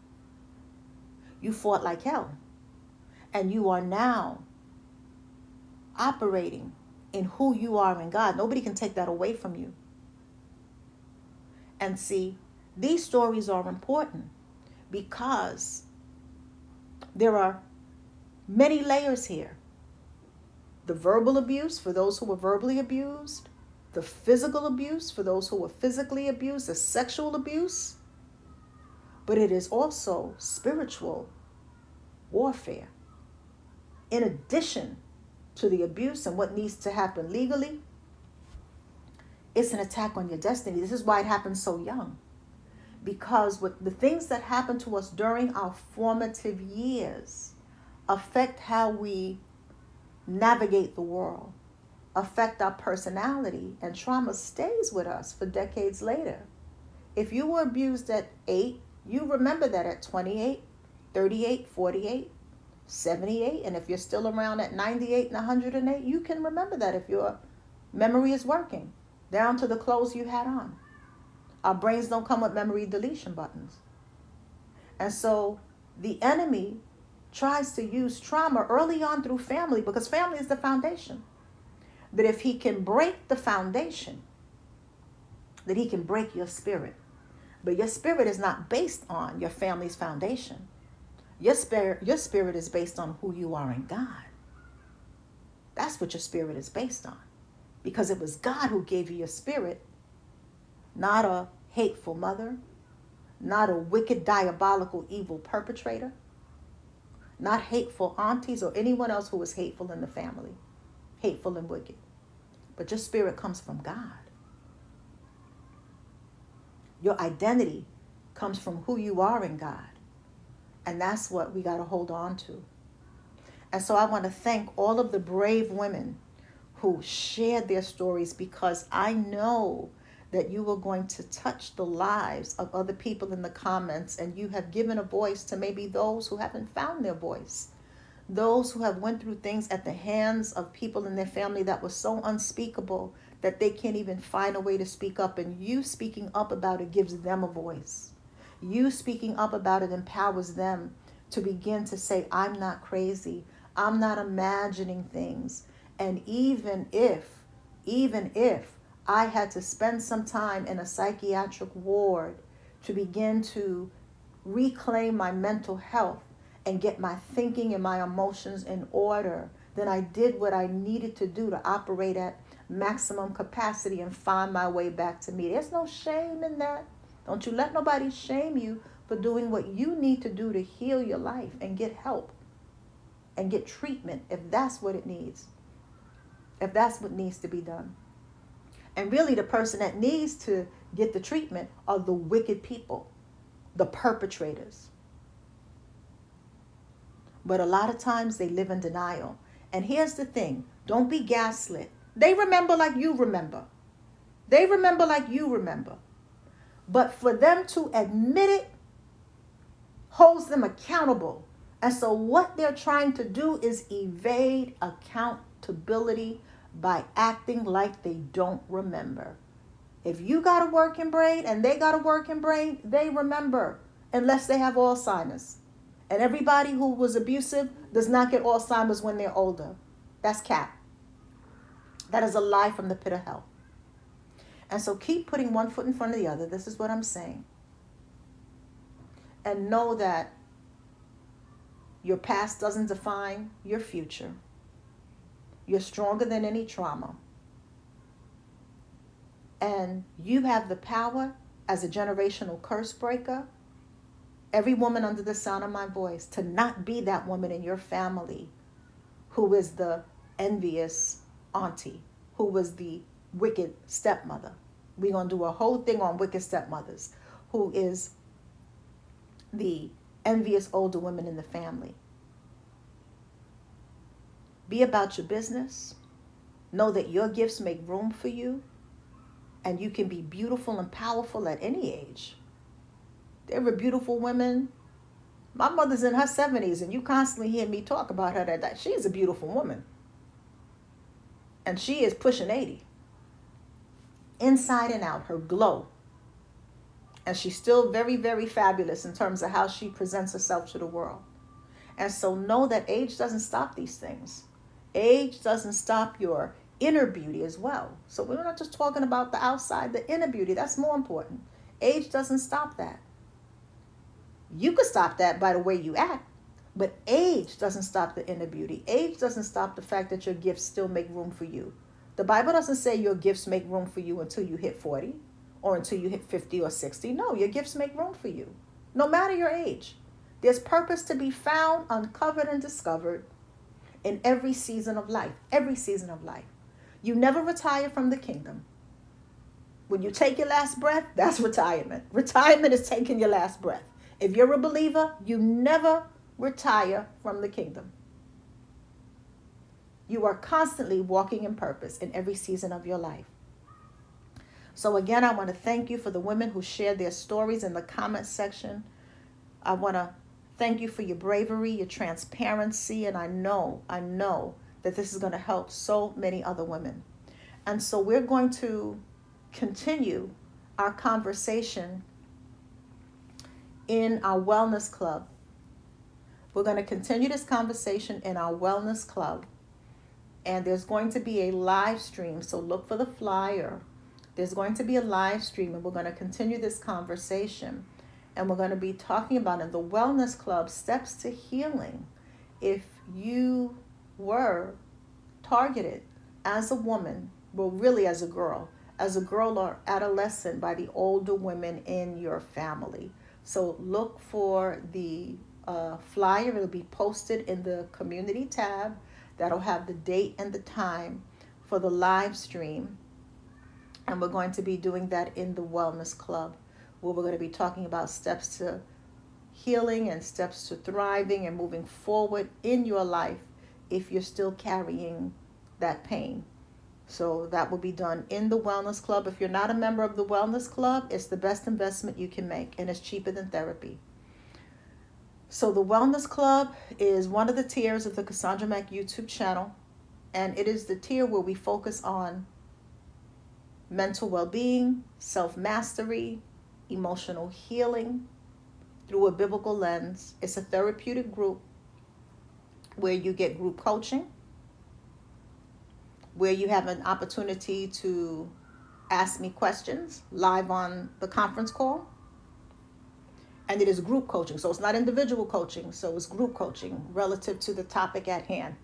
You fought like hell. And you are now operating in who you are in God. Nobody can take that away from you. And see, these stories are important because there are many layers here. The verbal abuse for those who were verbally abused, the physical abuse for those who were physically abused, the sexual abuse, but it is also spiritual warfare. In addition to the abuse and what needs to happen legally, it's an attack on your destiny. This is why it happens so young. Because what the things that happen to us during our formative years affect how we navigate the world, affect our personality, and trauma stays with us for decades later. If you were abused at 8, you remember that at 28, 38, 48, 78, and if you're still around at 98 and 108, you can remember that if your memory is working, down to the clothes you had on. Our brains don't come with memory deletion buttons. And so the enemy tries to use trauma early on through family, because family is the foundation. But if he can break the foundation that he can break your spirit. But your spirit is not based on your family's foundation. Your spirit is based on who you are in God. That's what your spirit is based on. Because it was God who gave you your spirit, not a hateful mother, not a wicked, diabolical, evil perpetrator, not hateful aunties or anyone else who was hateful in the family, hateful and wicked. But your spirit comes from God. Your identity comes from who you are in God. And that's what we got to hold on to. And so I want to thank all of the brave women who shared their stories, because I know that you are going to touch the lives of other people in the comments, and you have given a voice to maybe those who haven't found their voice, those who have went through things at the hands of people in their family that was so unspeakable that they can't even find a way to speak up. And you speaking up about it gives them a voice. You speaking up about it empowers them to begin to say, I'm not crazy. I'm not imagining things. And even if I had to spend some time in a psychiatric ward to begin to reclaim my mental health and get my thinking and my emotions in order, then I did what I needed to do to operate at maximum capacity and find my way back to me. There's no shame in that. Don't you let nobody shame you for doing what you need to do to heal your life and get help and get treatment if that's what it needs, if that's what needs to be done. And really the person that needs to get the treatment are the wicked people, the perpetrators. But a lot of times they live in denial. And here's the thing, don't be gaslit. They remember like you remember. They remember like you remember. But for them to admit it holds them accountable. And so what they're trying to do is evade accountability by acting like they don't remember. If you got a working brain and they got a working brain, they remember, unless they have Alzheimer's. And everybody who was abusive does not get Alzheimer's when they're older. That's cap. That is a lie from the pit of hell. And so keep putting one foot in front of the other. This is what I'm saying. And know that your past doesn't define your future. You're stronger than any trauma. And you have the power as a generational curse breaker, every woman under the sound of my voice, to not be that woman in your family who is the envious auntie, who was the wicked stepmother. We're going to do a whole thing on wicked stepmothers, who is the envious older women in the family. Be about your business. Know that your gifts make room for you, and you can be beautiful and powerful at any age. There were beautiful women. My mother's in her 70s, and you constantly hear me talk about her that she is a beautiful woman. And she is pushing 80. Inside and out, her glow. And she's still very, very fabulous in terms of how she presents herself to the world. And so know that age doesn't stop these things. Age doesn't stop your inner beauty as well. So we're not just talking about the outside, the inner beauty. That's more important. Age doesn't stop that. You could stop that by the way you act, but age doesn't stop the inner beauty. Age doesn't stop the fact that your gifts still make room for you. The Bible doesn't say your gifts make room for you until you hit 40 or until you hit 50 or 60. No, your gifts make room for you, no matter your age. There's purpose to be found, uncovered, and discovered in every season of life. Every season of life. You never retire from the kingdom. When you take your last breath, that's retirement. Retirement is taking your last breath. If you're a believer, you never retire from the kingdom. You are constantly walking in purpose in every season of your life. So again, I want to thank you for the women who shared their stories in the comment section. I want to thank you for your bravery, your transparency, and I know that this is going to help so many other women. And so we're going to continue our conversation in our wellness club. We're going to continue this conversation in our wellness club. And there's going to be a live stream, so look for the flyer There's going to be a live stream, and we're going to continue this conversation. And we're going to be talking about in the Wellness Club steps to healing. If you were targeted as a woman, well, really as a girl or adolescent by the older women in your family. So look for the flyer. It'll be posted in the community tab. That'll have the date and the time for the live stream. And we're going to be doing that in the Wellness Club, where we're going to be talking about steps to healing and steps to thriving and moving forward in your life if you're still carrying that pain. So that will be done in the Wellness Club. If you're not a member of the Wellness Club, it's the best investment you can make, and it's cheaper than therapy. So the Wellness Club is one of the tiers of the Cassandra Mack YouTube channel, and it is the tier where we focus on mental well-being, self-mastery, emotional healing through a biblical lens. It's a therapeutic group where you get group coaching, where you have an opportunity to ask me questions live on the conference call. And it is group coaching, so it's not individual coaching, so it's group coaching relative to the topic at hand.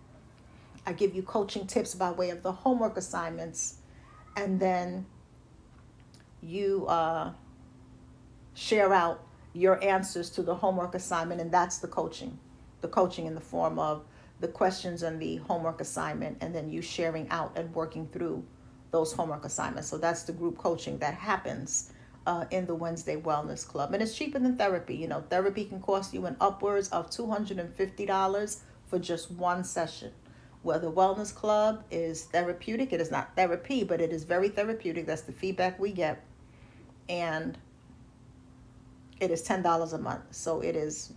I give you coaching tips by way of the homework assignments, and then you share out your answers to the homework assignment, and that's the coaching in the form of the questions and the homework assignment, and then you sharing out and working through those homework assignments. So that's the group coaching that happens in the Wednesday Wellness Club. And it's cheaper than therapy. You know, therapy can cost you an upwards of $250 for just one session. Where the Wellness Club is therapeutic. It is not therapy, but it is very therapeutic. That's the feedback we get. And it is $10 a month. So it is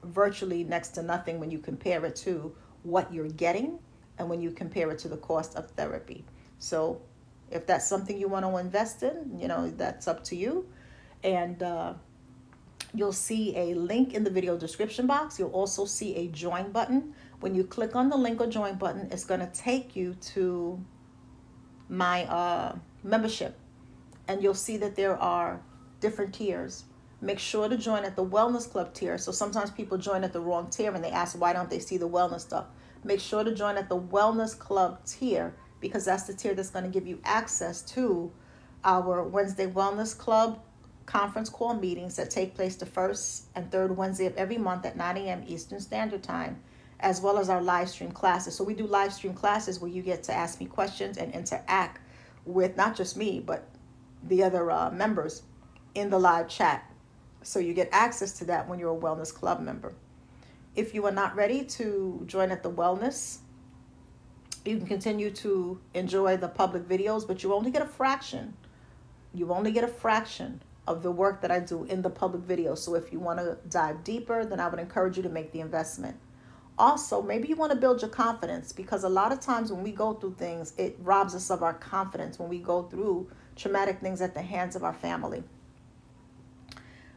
virtually next to nothing when you compare it to what you're getting and when you compare it to the cost of therapy. So if that's something you want to invest in, you know, that's up to you. And you'll see a link in the video description box. You'll also see a join button. When you click on the link or join button, it's going to take you to my membership. And you'll see that there are different tiers. Make sure to join at the Wellness Club tier. So sometimes people join at the wrong tier and they ask, why don't they see the wellness stuff? Make sure to join at the Wellness Club tier, because that's the tier that's going to give you access to our Wednesday Wellness Club conference call meetings that take place the first and third Wednesday of every month at 9 a.m. Eastern Standard Time, as well as our live stream classes. So we do live stream classes where you get to ask me questions and interact with not just me, but the other members in the live chat. So you get access to that when you're a Wellness Club member. If you are not ready to join at the Wellness, you can continue to enjoy the public videos, but you only get a fraction. You only get a fraction of the work that I do in the public videos. So if you want to dive deeper, then I would encourage you to make the investment. Also, maybe you want to build your confidence, because a lot of times when we go through things, it robs us of our confidence when we go through traumatic things at the hands of our family.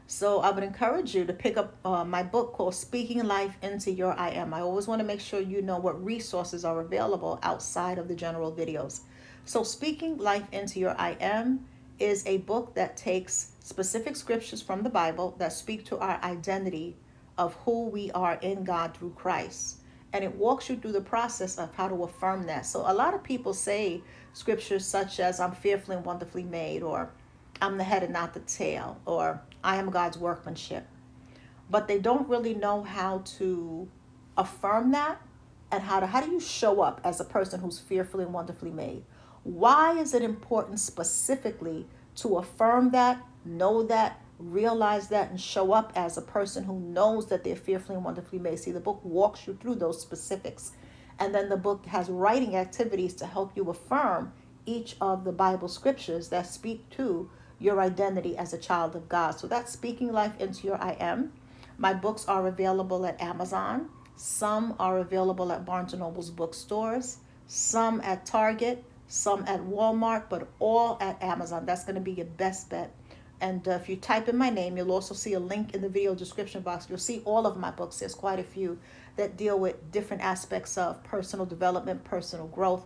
So I would encourage you to pick up my book called Speaking Life into Your I Am. I always want to make sure you know what resources are available outside of the general videos. So Speaking Life into Your I Am is a book that takes specific scriptures from the Bible that speak to our identity of who we are in God through Christ. And it walks you through the process of how to affirm that. So a lot of people say scriptures such as, I'm fearfully and wonderfully made, or I'm the head and not the tail, or I am God's workmanship. But they don't really know how to affirm that, and how do you show up as a person who's fearfully and wonderfully made. Why is it important specifically to affirm that, know that, realize that, and show up as a person who knows that they're fearfully and wonderfully made? See, the book walks you through those specifics. And then the book has writing activities to help you affirm each of the Bible scriptures that speak to your identity as a child of God. So that's Speaking Life into Your I Am. My books are available at Amazon. Some are available at Barnes & Noble's bookstores. Some at Target. Some at Walmart. But all at Amazon. That's going to be your best bet. And if you type in my name, you'll also see a link in the video description box. You'll see all of my books. There's quite a few that deal with different aspects of personal development, personal growth.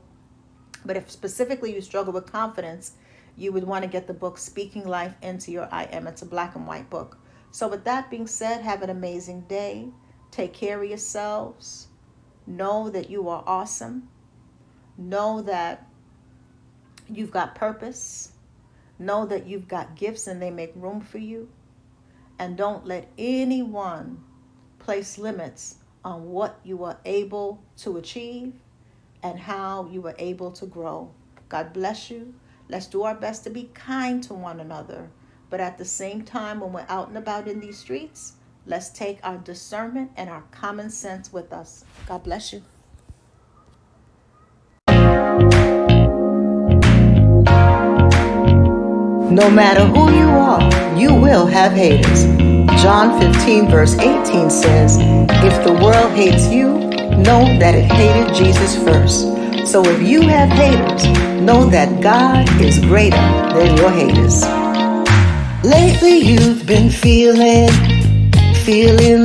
But if specifically you struggle with confidence, you would want to get the book Speaking Life into Your I Am. It's a black and white book. So with that being said, have an amazing day. Take care of yourselves. Know that you are awesome. Know that you've got purpose. Know that you've got gifts and they make room for you. And don't let anyone place limits on what you are able to achieve and how you are able to grow. God bless you. Let's do our best to be kind to one another. But at the same time, when we're out and about in these streets, let's take our discernment and our common sense with us. God bless you. No matter who you are, you will have haters. John 15 verse 18 says, if the world hates you, know that it hated Jesus first. So if you have haters, know that God is greater than your haters. Lately you've been feeling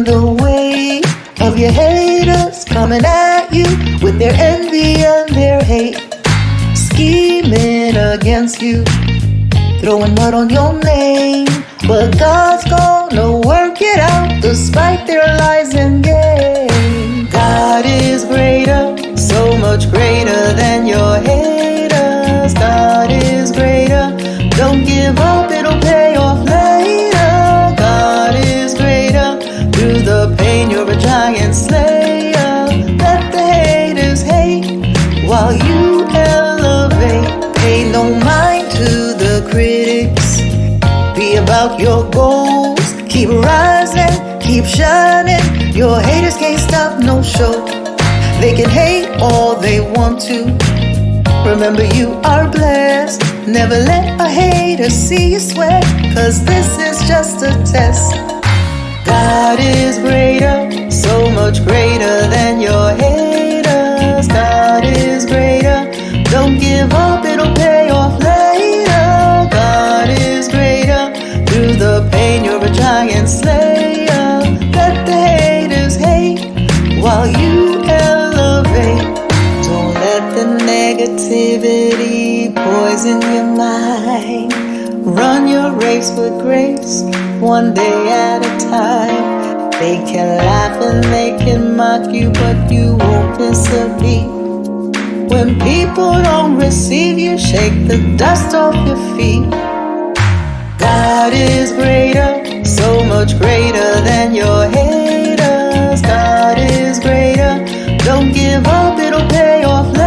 the weight of your haters coming at you with their envy and their hate, scheming against you, throwing mud on your name. But God's gonna work it out despite their lies and game. God is greater, so much greater than your haters. God is greater, don't give up, it'll pay off later. God is greater, through the pain you're a giant slayer. Let the haters hate while you elevate. Pay no mind to the critics, be about your goals. Keep rising, keep shining. Your haters can't stop no show. They can hate all they want to. Remember you are blessed. Never let a hater see you sweat, cause this is just a test. God is greater, so much greater than your haters. God is greater, don't give up, it'll pay off later. God is greater, through the pain you're a giant slayer. Let the haters hate while you elevate. Don't let the negativity poison your mind. Run your race with grace, one day at a time. They can laugh and they can mock you, but you won't miss a beat. When people don't receive you, shake the dust off your feet. God is greater, so much greater than your haters. God is greater, don't give up, it'll pay off later.